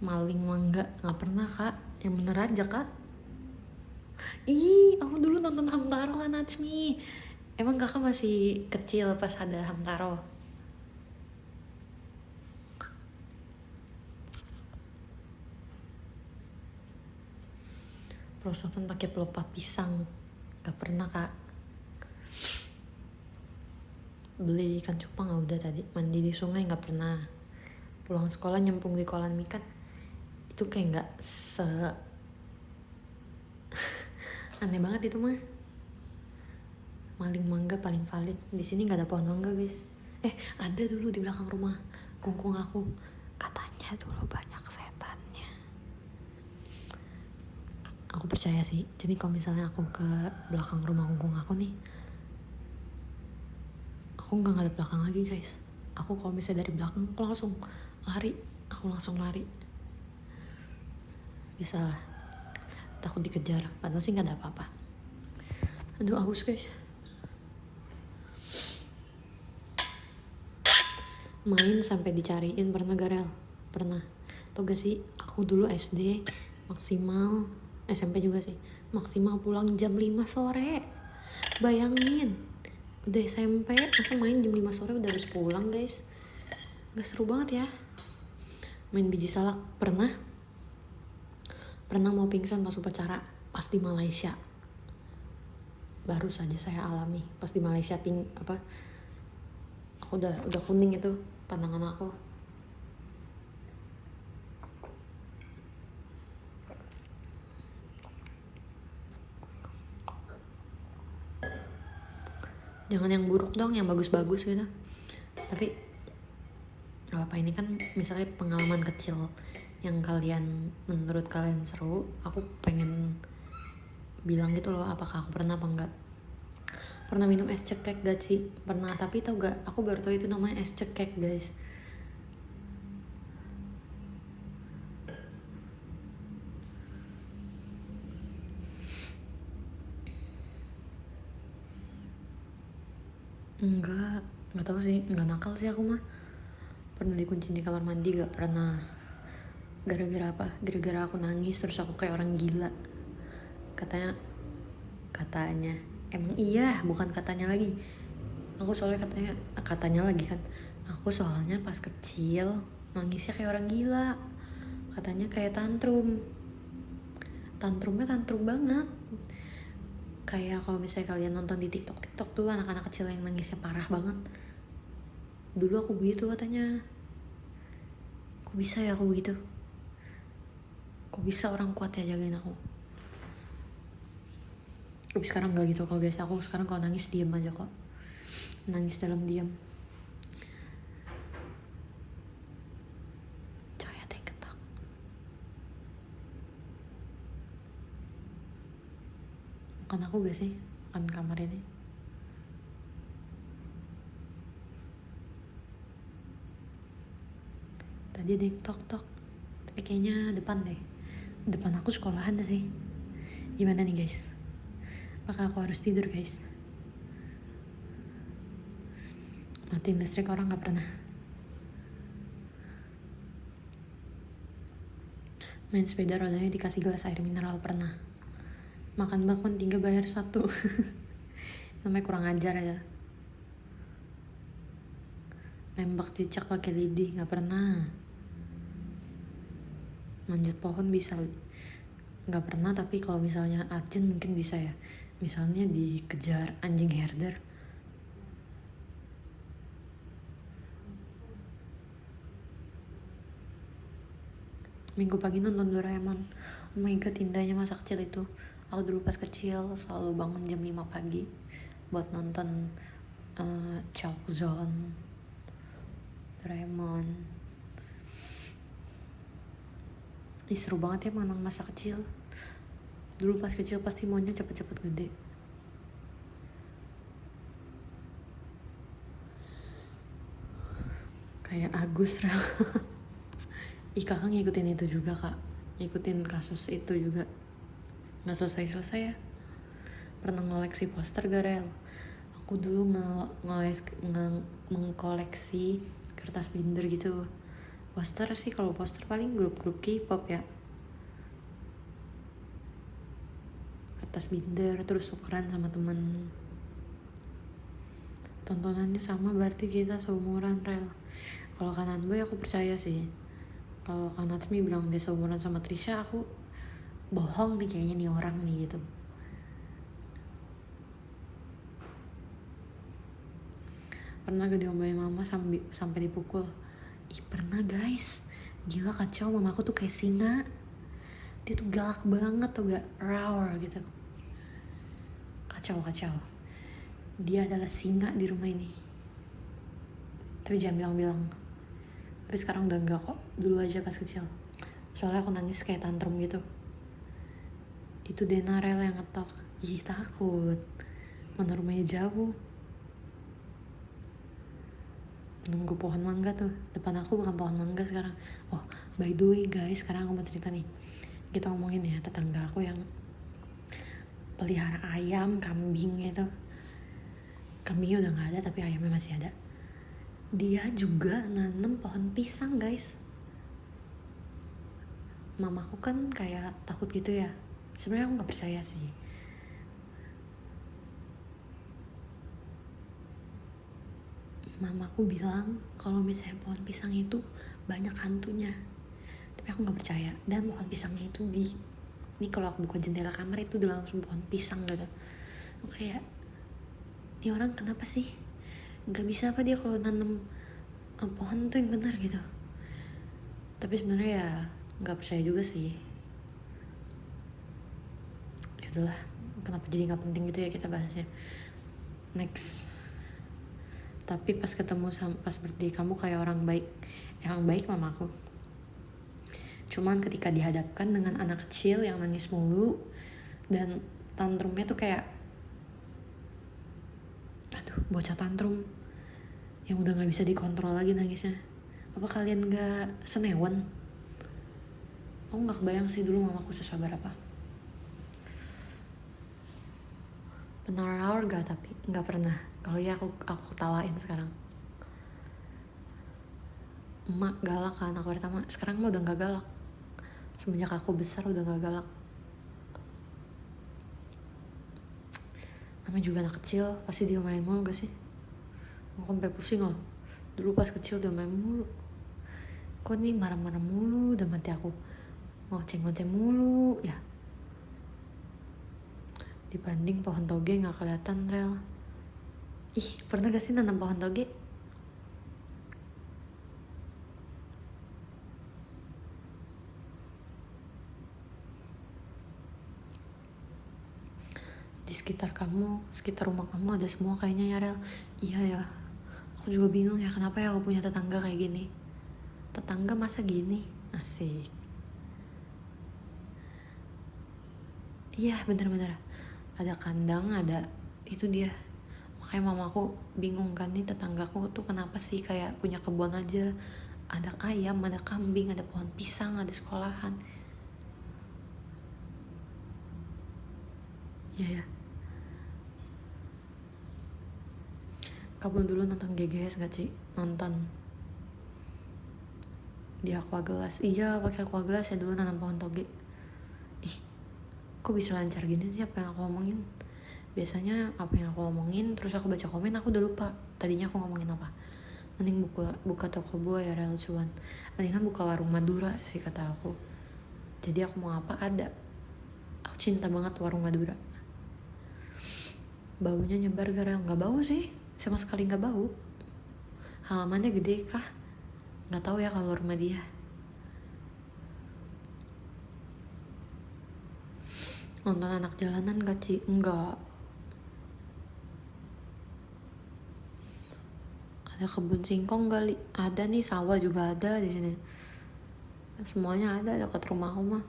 Maling mangga nggak pernah kak, yang bener aja kak. Ih, aku dulu nonton Hamtaro kan Natsumi. Emang kakak masih kecil pas ada Hamtaro? Prosotan pakai pelupa pisang, nggak pernah kak. Beli ikan cupang udah tadi. Mandi di sungai nggak pernah. Pulang sekolah nyemplung di kolam ikan, itu kayak nggak aneh banget itu mah. Maling mangga paling valid. Di sini nggak ada pohon mangga guys. Ada dulu di belakang rumah kungkung aku, katanya dulu banyak setannya. Aku percaya sih. Jadi kalau misalnya aku ke belakang rumah kungkung aku nih, aku nggak ngadep belakang lagi guys. Aku kalau misalnya dari belakang aku langsung lari. Biasalah, takut dikejar, padahal sih nggak ada apa-apa. Aduh aus guys. Main sampai dicariin pernah Garel? Pernah. Tau gak sih, aku dulu SD maksimal, SMP juga sih, maksimal pulang jam 5 sore. Bayangin, udah SMP masa main jam 5 sore udah harus pulang guys. Gak seru banget ya. Main biji salak pernah mau pingsan pas upacara, pas di Malaysia. Baru saja saya alami pas di Malaysia. Aku udah kuning itu pandangan aku. Jangan yang buruk dong, yang bagus-bagus gitu. Tapi gak apa, ini kan misalnya pengalaman kecil yang menurut kalian seru. Aku pengen bilang gitu loh, apakah aku pernah apa enggak. Pernah minum es cekek gak sih? Pernah, tapi tau gak, aku baru tau itu namanya es cekek guys. Enggak tahu sih, enggak nakal sih aku mah. Pernah dikunci di kamar mandi gak pernah. Gara-gara apa? Gara-gara aku nangis terus aku kayak orang gila. Katanya emang iya, bukan katanya lagi. Aku soalnya katanya lagi kan. Aku soalnya pas kecil nangisnya kayak orang gila. Katanya kayak tantrumnya tantrum banget. Kayak kalau misalnya kalian nonton di TikTok tuh anak-anak kecil yang nangisnya parah banget. Dulu aku begitu katanya. Kok bisa ya aku begitu? Kok bisa orang kuat ya jagain aku? Tapi sekarang gak gitu kok guys, aku sekarang kalau nangis diam aja kok, nangis dalam diam. Coy, ada yang ketok. Bukan aku gak sih, bukan kamar ini. Tadi ada yang tok-tok, tapi kayaknya depan deh. Depan aku sekolahan sih. Gimana nih guys? Apakah aku harus tidur guys? Matiin listrik orang gak pernah. Main sepeda rodanya dikasih gelas air mineral pernah. Makan bakwan 3 bayar 1. Namanya kurang ajar aja. Nembak cicak pakai lidi gak pernah. Manjat pohon bisa gak pernah, tapi kalau misalnya urgent mungkin bisa ya. Misalnya dikejar anjing herder. Minggu pagi nonton Doraemon. Oh my god, indahnya masa kecil itu. Aku dulu pas kecil selalu bangun jam 5 pagi buat nonton Chalk Zone, Doraemon. Ih, seru banget ya menang masa kecil. Dulu pas kecil pasti maunya cepet-cepet gede. Kayak Agus Rel. Ih, kakak ngikutin itu juga kak, ngikutin kasus itu juga. Gak selesai-selesai ya. Pernah ngoleksi poster gak Rel? Aku dulu mengkoleksi kertas binder gitu. Poster sih, kalau poster paling grup-grup K-pop ya. Kertas binder terus tukeran sama temen. Tontonannya sama berarti kita seumuran Rel. Kalau Kanan Boy aku percaya sih. Kalau Kak Natsmi bilang dia seumuran sama Trisha, aku bohong nih kayaknya nih orang nih gitu. Pernah gak diomelin mama sampai dipukul? Ih, pernah guys. Gila kacau, mama aku tuh kayak singa. Dia tuh galak banget tuh, gak roar gitu. Kacau. Dia adalah singa di rumah ini. Tapi jangan bilang-bilang. Tapi sekarang udah enggak kok. Dulu aja pas kecil. Soalnya aku nangis kayak tantrum gitu. Itu Denarel yang ngetok. Ih, takut. Mana rumahnya jauh. Nunggu pohon mangga tuh. Depan aku bukan pohon mangga sekarang. Oh, by the way guys, sekarang aku mau cerita nih. Kita ngomongin ya tetangga aku yang pelihara ayam, kambing gitu. Kambingnya udah gak ada tapi ayamnya masih ada. Dia juga nanam pohon pisang guys. Mamaku kan kayak takut gitu ya. Sebenarnya aku gak percaya sih. Mamaku bilang kalau misalnya pohon pisang itu banyak hantunya. Tapi aku gak percaya. Dan pohon pisangnya itu ini kalau aku buka jendela kamar itu udah langsung pohon pisang gitu. Oke ya, ini orang kenapa sih gak bisa apa dia kalau nanam pohon tuh yang benar gitu. Tapi sebenarnya ya gak percaya juga sih. Ya udahlah, kenapa jadi gak penting gitu ya kita bahasnya. Next. Tapi pas ketemu pas birthday kamu kayak orang baik. Emang baik mamaku. Cuman ketika dihadapkan dengan anak kecil yang nangis mulu dan tantrumnya tuh kayak bocah tantrum yang udah gak bisa dikontrol lagi nangisnya. Apa kalian gak senewan? Aku gak kebayang sih dulu mamaku sesabar apa. Pernah gak? Tapi gak pernah. Kalau ya aku ketawain sekarang. Emak galak kan anak pertama. Sekarang mah udah gak galak. Semenjak aku besar udah gak galak. Namanya juga anak kecil, pasti dia main mulu gak sih? Aku sampai pusing loh. Dulu pas kecil dia main mulu. Kok nih marah-marah mulu, udah mati aku ngoceng-ngoceng mulu ya. Dibanding pohon toge gak kelihatan Rel. Ih, pernah gak sih nanam pohon toge? Di di sekitar kamu, sekitar rumah kamu ada semua kayaknya ya Rel. Iya ya, aku juga bingung ya kenapa ya aku punya tetangga kayak gini. Tetangga masa gini? Asik. Iya bener-bener, ada kandang, ada itu dia. Makanya mama aku bingung kan, nih tetanggaku tuh kenapa sih kayak punya kebun aja, ada ayam, ada kambing, ada pohon pisang, ada sekolahan. Iya ya, kamu dulu nonton GGS gak sih? Nonton di aqua gelas. Iya pakai aqua gelas ya dulu nanam pohon toge. Ih, kok bisa lancar gini sih apa yang aku ngomongin? Biasanya apa yang aku ngomongin terus aku baca komen aku udah lupa tadinya aku ngomongin apa. Mending buka toko buah ya Rel, cuan mendingan buka warung Madura sih kata aku. Jadi aku mau apa ada. Aku cinta banget warung Madura. Baunya nyebar gak Rel? Nggak bau sih, sama sekali nggak bau. Halamannya gede kah? Nggak tahu ya kalau rumah dia. Nonton anak jalanan gak sih? Enggak. Ada kebun singkong kali, ada nih, sawah juga ada di sini. Semuanya ada dekat rumahku mah.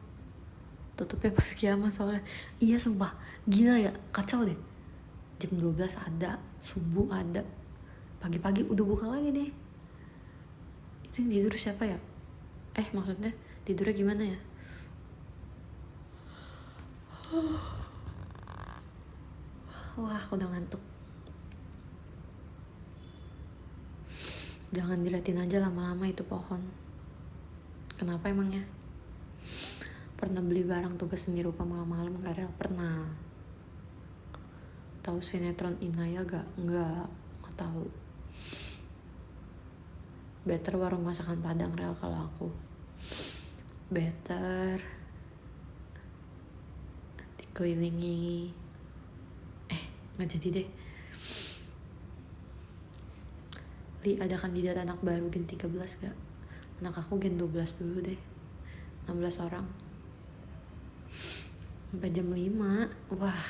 Tutupnya pas kiamat soalnya. Iya sumpah, gila ya, kacau deh. Jam 12 ada, subuh ada, pagi-pagi udah buka lagi deh. Itu yang tidur siapa ya? Maksudnya tidurnya gimana ya? Wah aku udah ngantuk. Jangan diliatin aja lama-lama itu pohon. Kenapa emangnya? Pernah beli barang tugas seni rupa malam-malam gak Rel? Pernah. Tahu sinetron Inaya gak? Enggak tahu. Better warung masakan Padang Rel kalau aku. Better dikelilingi. Nggak jadi deh. Li, ada kandidat anak baru gen 13 gak? Anak aku gen 12 dulu deh. 16 orang. Sampai jam 5. Wah.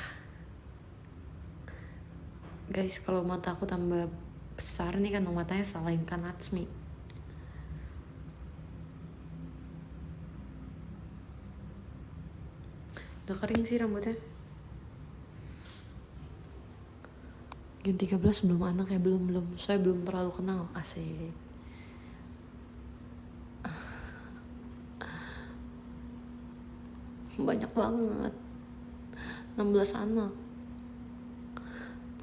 Guys, kalau mata aku tambah besar nih kan matanya salahin kan Natsmi. Udah kering sih rambutnya. Gen 13 belum anak ya, belum. Saya belum terlalu kenal, asik. Banyak banget. 16 anak.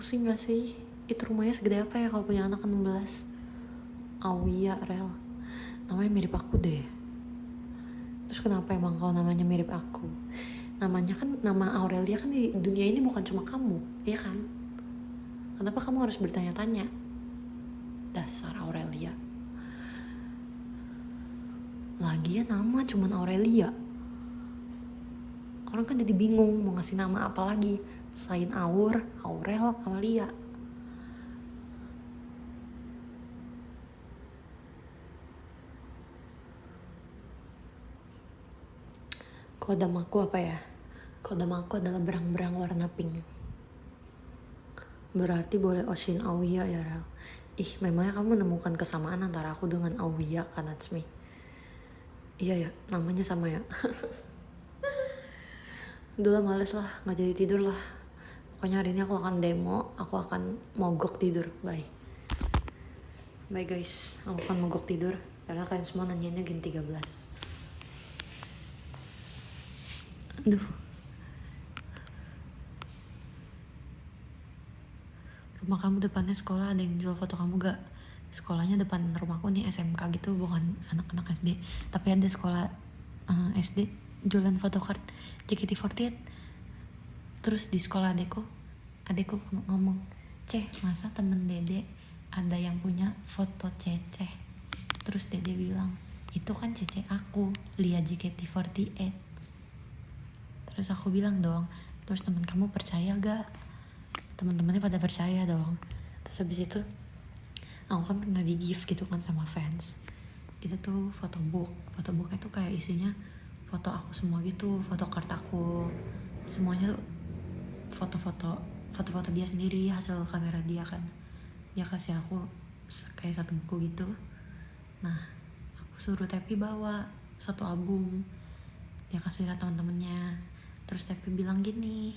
Pusing gak sih? Itu rumahnya segede apa ya kalau punya anak 16? Awia Rel. Namanya mirip aku deh. Terus kenapa emang kalau namanya mirip aku? Namanya kan, nama Aurelia kan di dunia ini bukan cuma kamu, ya kan? Kenapa kamu harus bertanya-tanya? Dasar Aurelia. Lagian nama cuman Aurelia. Orang kan jadi bingung mau ngasih nama apa lagi selain Aurel, Aurelia. Kodam aku apa ya? Kodam aku adalah berang-berang warna pink. Berarti boleh Oshin Aoya ya Rel. Memangnya kamu menemukan kesamaan antara aku dengan Aoya kan Natsmi? Iya ya, namanya sama ya. Udah lah, males lah, gak jadi tidur lah. Pokoknya hari ini aku akan demo, aku akan mogok tidur. Bye guys, aku akan mogok tidur karena kalian semua nanyanya gen 13. Aduh. Rumah kamu depannya sekolah, ada yang jual foto kamu gak? Sekolahnya depan rumahku nih SMK gitu, bukan anak-anak SD. Tapi ada sekolah SD jualan photocard JKT48. Terus di sekolah adekku ngomong, masa temen dede ada yang punya foto Cece? Terus dede bilang, itu kan Cece aku, Lia JKT48. Terus aku bilang dong, terus teman kamu percaya gak? Teman-temannya pada percaya dong. Terus habis itu aku kan pernah di gift gitu kan sama fans. Itu tuh photobook itu kayak isinya foto aku semua gitu, foto kartu aku semuanya tuh foto-foto dia sendiri, hasil kamera dia kan. Dia kasih aku kayak satu buku gitu. Nah aku suruh Tepi bawa satu album, dia kasih lihat teman-temannya. Terus Tepi bilang gini,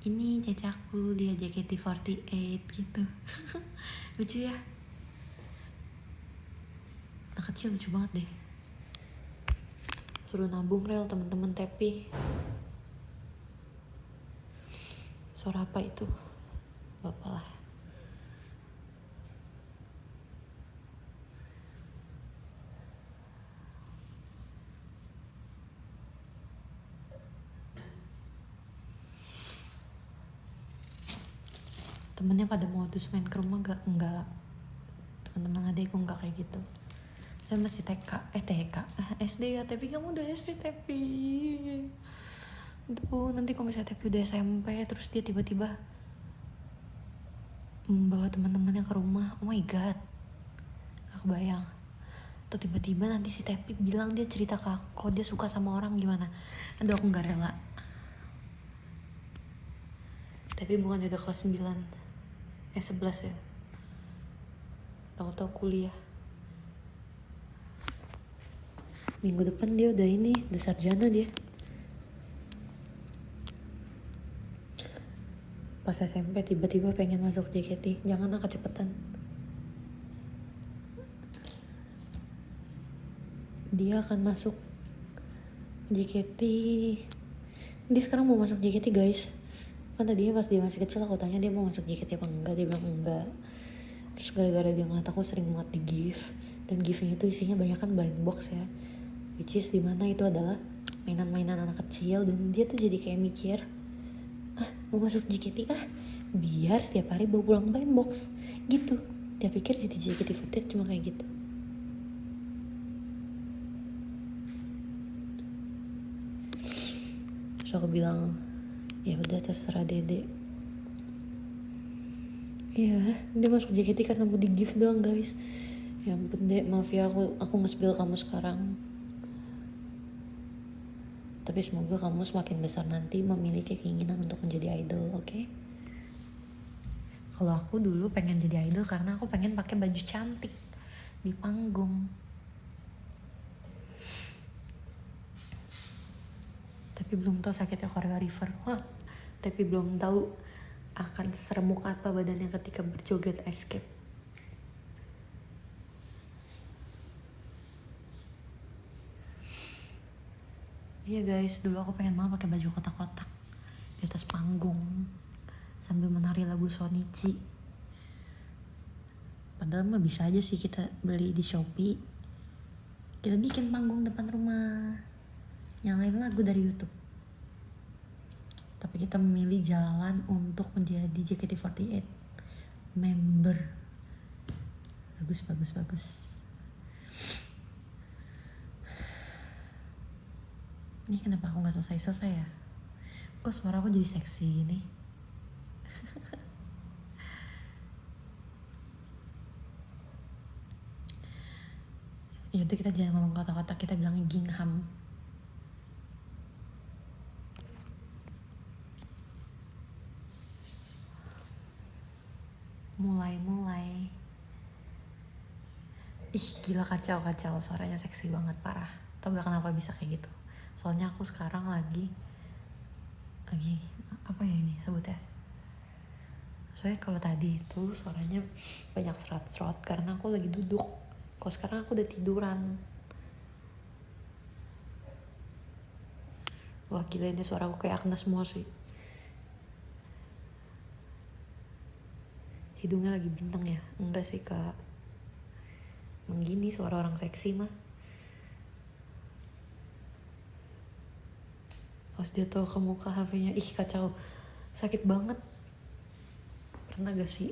ini cece aku, dia JKT48 gitu. Lucu ya, anak kecil lucu banget deh. Suruh nabung rel teman-teman Tepi. Suara apa itu? Bapak lah. Temennya pada modus main ke rumah enggak. Teman-teman adekku enggak kayak gitu. Saya masih SD ya, tapi kamu udah SD Tepi. Tuh nanti kalau misalnya Tepi udah SMP terus dia tiba-tiba membawa teman-temannya ke rumah, oh my god, gak kebayang. Atau tiba-tiba nanti si Tepi bilang dia cerita ke aku dia suka sama orang, gimana? Aduh aku gak rela. Tapi bukan udah kelas 9 11 ya, tahu-tahu kuliah. Minggu depan dia udah sarjana dia. Pas SMP tiba-tiba pengen masuk JKT, jangan kecepetan. Dia akan masuk JKT. Dia sekarang mau masuk JKT guys. Kan tadinya pas dia masih kecil aku tanya dia mau masuk JKT apa enggak, dia bilang enggak. Terus gara-gara dia ngeliat aku sering banget di GIF, dan GIF-nya itu isinya banyak kan blind box ya, which is dimana itu adalah mainan-mainan anak kecil, dan dia tuh jadi kayak mikir, mau masuk JKT biar setiap hari bawa pulang blind box gitu. Dia pikir jadi JKT48 cuma kayak gitu. Terus aku bilang, ya udah terserah Dede. Ya, dia masuk JKT karena mau di gift doang guys. Ya ampun Dek, maaf ya aku nge-spill kamu sekarang. Tapi semoga kamu semakin besar nanti memiliki keinginan untuk menjadi idol, oke? Kalau aku dulu pengen jadi idol karena aku pengen pakai baju cantik di panggung. Tapi belum tahu sakitnya choreographer. Tapi belum tahu akan seremuk apa badannya ketika berjoget escape. Iya guys, dulu aku pengen banget pakai baju kotak-kotak di atas panggung sambil menari lagu Shonichi. Padahal mah bisa aja sih kita beli di Shopee, kita bikin panggung depan rumah, nyalain lagu dari YouTube. Tapi kita memilih jalan untuk menjadi JKT48 member. Bagus. Ini kenapa aku gak selesai ya? Kok suara aku jadi seksi gini? Ya itu kita jangan ngomong kata-kata, kita bilang gingham. Mulai. Ih gila, kacau suaranya seksi banget, parah. Tau gak kenapa bisa kayak gitu? Soalnya aku sekarang lagi apa ya ini sebutnya? Soalnya kalau tadi itu suaranya banyak serat-serat karena aku lagi duduk. Kalau sekarang aku udah tiduran. Wah gila, ini suara aku kayak Agnes Mo sih. Hidungnya lagi bintang ya? Enggak sih kak, menggini suara orang seksi mah. Pas jatuh ke muka HP-nya, ih kacau, sakit banget. Pernah gak sih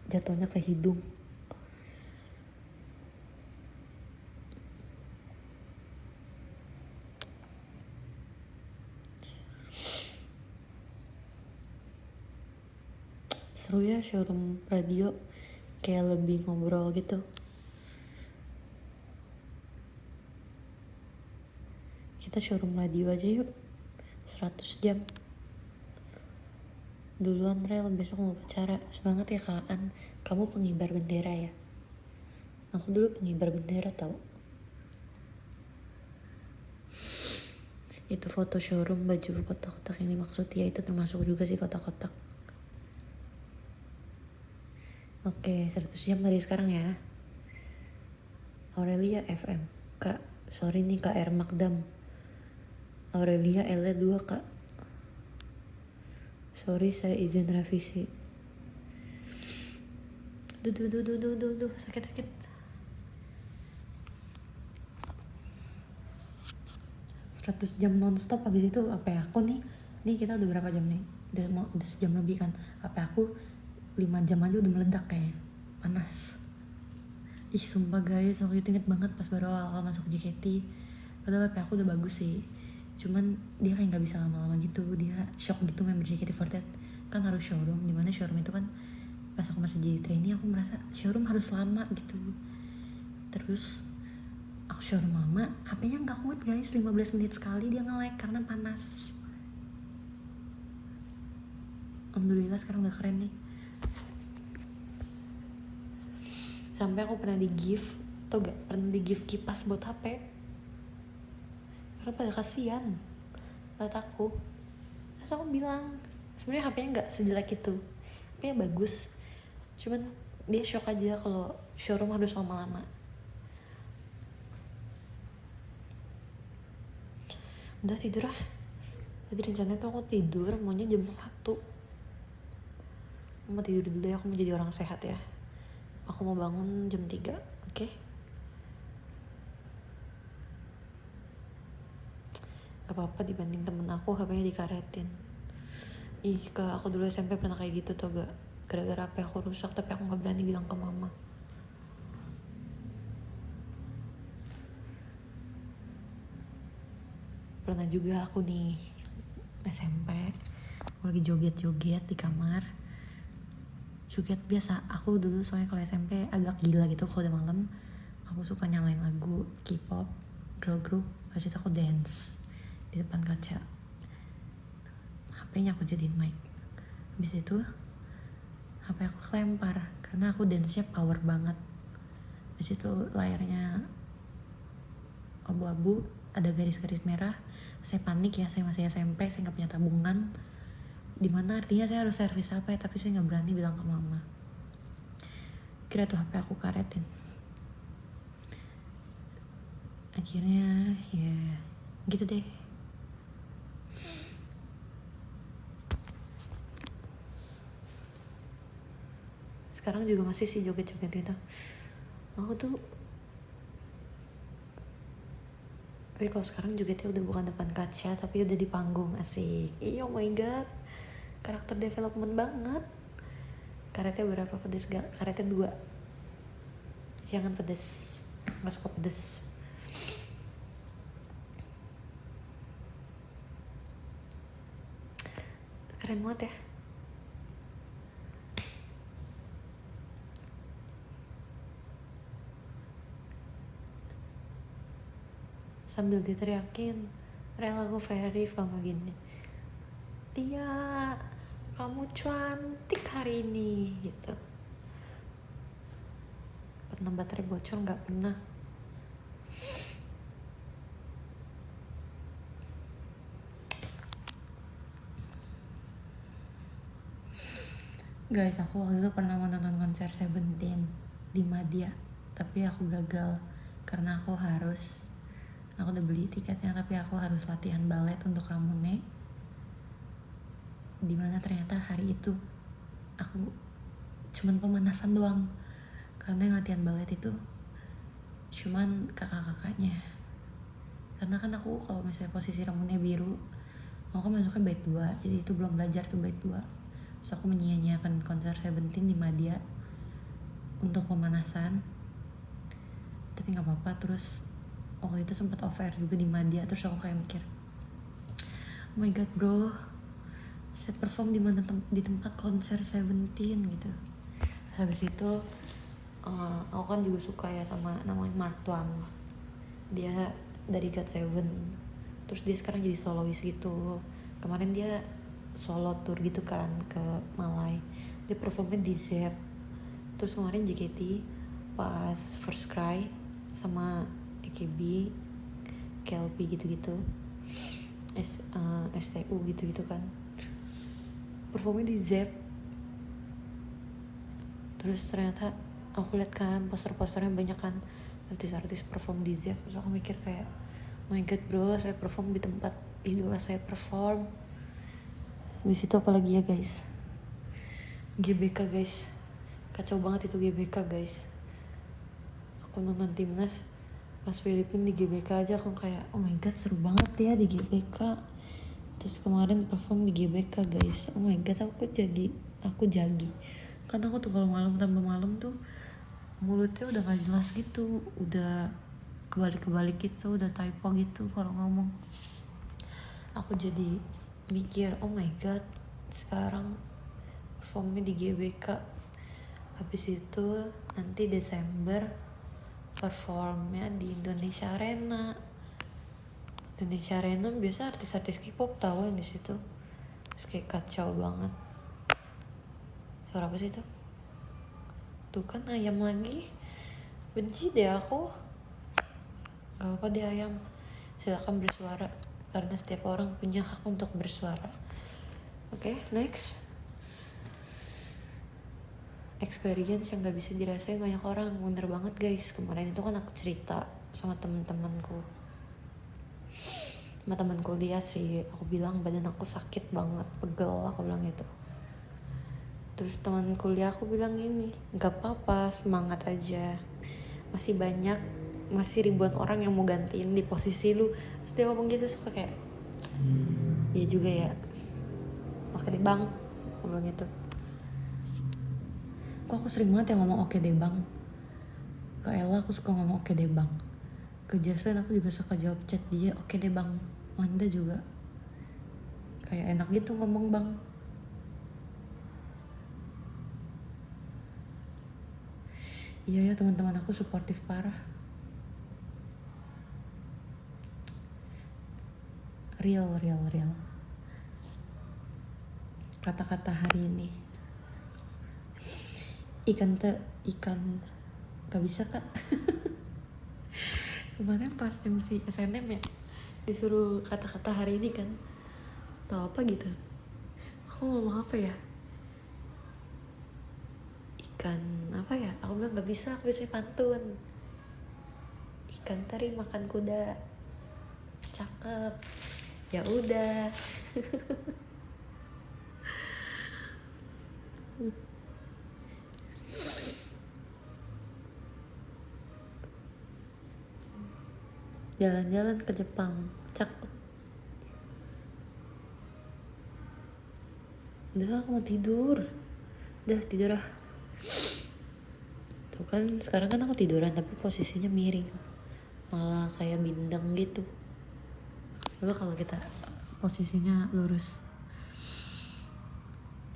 jatuhnya ke hidung? Seru ya showroom radio, kayak lebih ngobrol gitu. Kita showroom radio aja yuk, 100 jam. Duluan Rel, besok mau pacara. Semangat ya Kaan. Kamu pengibar bendera ya? Aku dulu pengibar bendera tau. Itu foto showroom baju kotak-kotak yang dimaksud ya, itu termasuk juga sih kotak-kotak. Oke, 100 jam dari sekarang ya. Aurelia FM. Kak, sorry nih Kak R. Magdam. Aurelia L2 Kak. Sorry saya izin revisi. Duh, sakit. 100 jam nonstop, habis itu apa ya aku nih kita udah berapa jam nih, udah sejam lebih kan, apa aku 5 jam aja udah meledak kayak panas. Ih sumpah guys, waktu itu inget banget pas baru awal masuk JKT, padahal HP aku udah bagus sih, cuman dia kayak nggak bisa lama-lama gitu, dia shock gitu member JKT48 kan harus showroom, dimana showroom itu kan pas aku masih jadi trainee aku merasa showroom harus lama gitu. Terus aku showroom lama, HP-nya nggak kuat guys, 15 menit sekali dia nge-lag karena panas. Alhamdulillah sekarang udah keren nih. Sampai aku pernah di gift, tau gak, pernah di gift kipas buat HP karena pada kasihan liat aku. Terus aku bilang sebenarnya HP-nya nggak sejelek itu, HP-nya bagus, cuman dia shock aja kalau showroom harus lama-lama. Udah tidur ah. Tadi rencananya tuh aku tidur maunya jam 1. Mau tidur dulu ya, aku mau jadi orang sehat ya. Aku mau bangun jam 3, oke? Gak apa-apa dibanding temen aku HP-nya dikaretin. Ih kak, aku dulu SMP pernah kayak gitu tau gak? Gara-gara HP aku rusak tapi aku gak berani bilang ke mama. Pernah juga aku nih SMP, aku lagi joget-joget di kamar, joget biasa. Aku dulu soalnya kalau SMP agak gila gitu, kalau udah malam aku suka nyalain lagu K-pop, girl group, habis itu aku dance di depan kaca, HP-nya aku jadiin mic. Habis itu HP aku kelempar karena aku dance-nya power banget. Habis itu layarnya abu-abu, ada garis-garis merah. Saya panik ya, saya masih SMP, saya gak punya tabungan, dimana artinya saya harus servis HP, tapi saya gak berani bilang ke mama. Kira tuh HP aku karetin. Akhirnya ya gitu deh. Sekarang juga masih sih joget-joget gitu. Aku tuh, tapi kalau sekarang jogetnya udah bukan depan kaca tapi udah di panggung, asik. Oh my god, karakter development banget. Karetnya berapa pedes gak? Karetnya 2. Jangan pedes, gak suka pedes. Keren banget ya. Sambil diteriakin, Rel aku Verif kalau gini, Tia kamu cantik hari ini gitu. Pernah baterai bocor? Nggak pernah. Guys, aku waktu itu pernah mau nonton konser Seventeen di Madia, tapi aku gagal karena aku udah beli tiketnya, tapi aku harus latihan balet untuk Ramune, dimana ternyata hari itu aku cuman pemanasan doang, karena yang latihan balet itu cuman kakak-kakaknya. Karena kan aku kalau misalnya posisi Ramune biru, aku kan masuknya bait 2, jadi itu belum belajar tuh bait 2. So aku menyia-nyiakan konser Seventeen di Madia untuk pemanasan, tapi nggak apa-apa. Terus waktu itu sempat off air juga di Madia, terus aku kayak mikir, oh my god bro, saya perform di tempat konser Seventeen gitu. Terus habis itu aku kan juga suka ya sama namanya Mark Tuan, dia dari God7, terus dia sekarang jadi soloist gitu. Kemarin dia solo tour gitu kan ke Malai. Dia performnya di Zep. Terus kemarin JKT pas First Cry sama AKB, KLP gitu-gitu, STU gitu-gitu kan, performnya di Zep. Terus ternyata aku lihat kan poster-posternya banyak kan artis-artis perform di Zep. Terus aku mikir kayak, oh my god bro, saya perform di tempat idola saya perform. Habis itu apalagi ya guys, GBK guys, kacau banget itu GBK guys. Aku nonton timnas pas Filipina di GBK aja aku kayak, oh my god seru banget ya di GBK. Terus kemarin perform di GBK guys, oh my god aku jagi karena aku tuh kalau malam tambah malam tuh mulutnya udah gak jelas gitu, udah kebalik gitu, udah typo gitu kalau ngomong. Aku jadi mikir, oh my god sekarang performnya di GBK. Habis itu nanti Desember performnya di Indonesia Arena. Indonesia Arena biasa artis-artis K-pop tahu yang di situ. Terus kayak kacau banget. Suara apa sih itu? Tuh kan ayam lagi. Benci deh aku. Gak apa-apa deh ayam, silakan bersuara karena setiap orang punya hak untuk bersuara. Oke, next. Experience yang gak bisa dirasain banyak orang. Bener banget guys, kemarin itu kan aku cerita sama temen-temenku, sama temen kuliah sih. Aku bilang badan aku sakit banget, pegel, aku bilang gitu. Terus teman kuliah aku bilang gini, gak apa-apa, semangat aja, masih ribuan orang yang mau gantiin di posisi lu. Terus dia ngomong gitu, suka kayak, iya juga ya, makanya bang, aku bilang gitu. Kok aku sering banget yang ngomong oke deh bang. Ke Ella aku suka ngomong oke deh bang. Ke Jason aku juga suka jawab chat dia oke deh bang. Wanda juga kayak enak gitu ngomong bang. Iya ya, teman-teman aku suportif parah. Real. Kata-kata hari ini, ikan gak bisa kak. Kemarin pas MC SNM ya, disuruh kata-kata hari ini kan, tau apa gitu, aku ngomong apa ya, ikan apa ya, aku bilang gak bisa, aku bisa pantun, ikan teri makan kuda, cakep, ya udah. Jalan-jalan ke Jepang, cakep. Udah aku mau tidur, tidur ah. Tuh kan sekarang kan aku tiduran tapi posisinya miring, malah kayak bindeng gitu. Coba kalau kita posisinya lurus,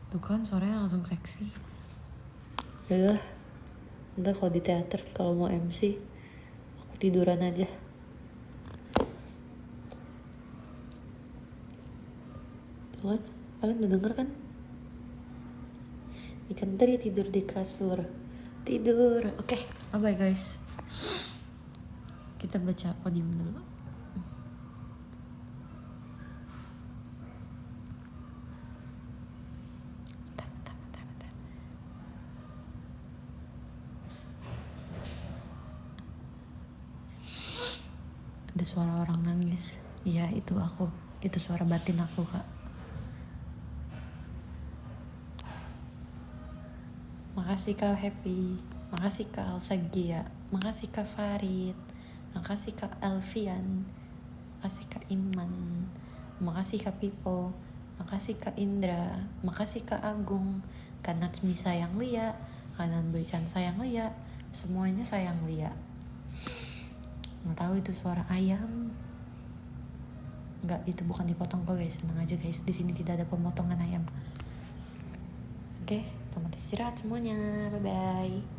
tuh kan suaranya langsung seksi. Udah, entah kalau di teater kalau mau MC aku tiduran aja. Tuh kan, kalian udah denger kan? Ikan teri tidur di kasur. Tidur. Oke, bye guys. Kita baca podium dulu. Bentar. Ada suara orang nangis. Iya, itu aku. Itu suara batin aku, Kak. Makasih Kak Happy, makasih Kak Alsagia, makasih Kak Farid, makasih Kak Alfian, makasih Kak Iman, makasih Kak Pipo, makasih Kak Indra, makasih Kak Agung, Kak Natsmi sayang Lia, Kak Nanboy-chan sayang Lia, semuanya sayang Lia. Nggak tahu itu suara ayam. Nggak, itu bukan dipotong kok guys, tenang aja guys, di sini tidak ada pemotongan ayam. Oke, selamat istirahat semuanya, bye bye.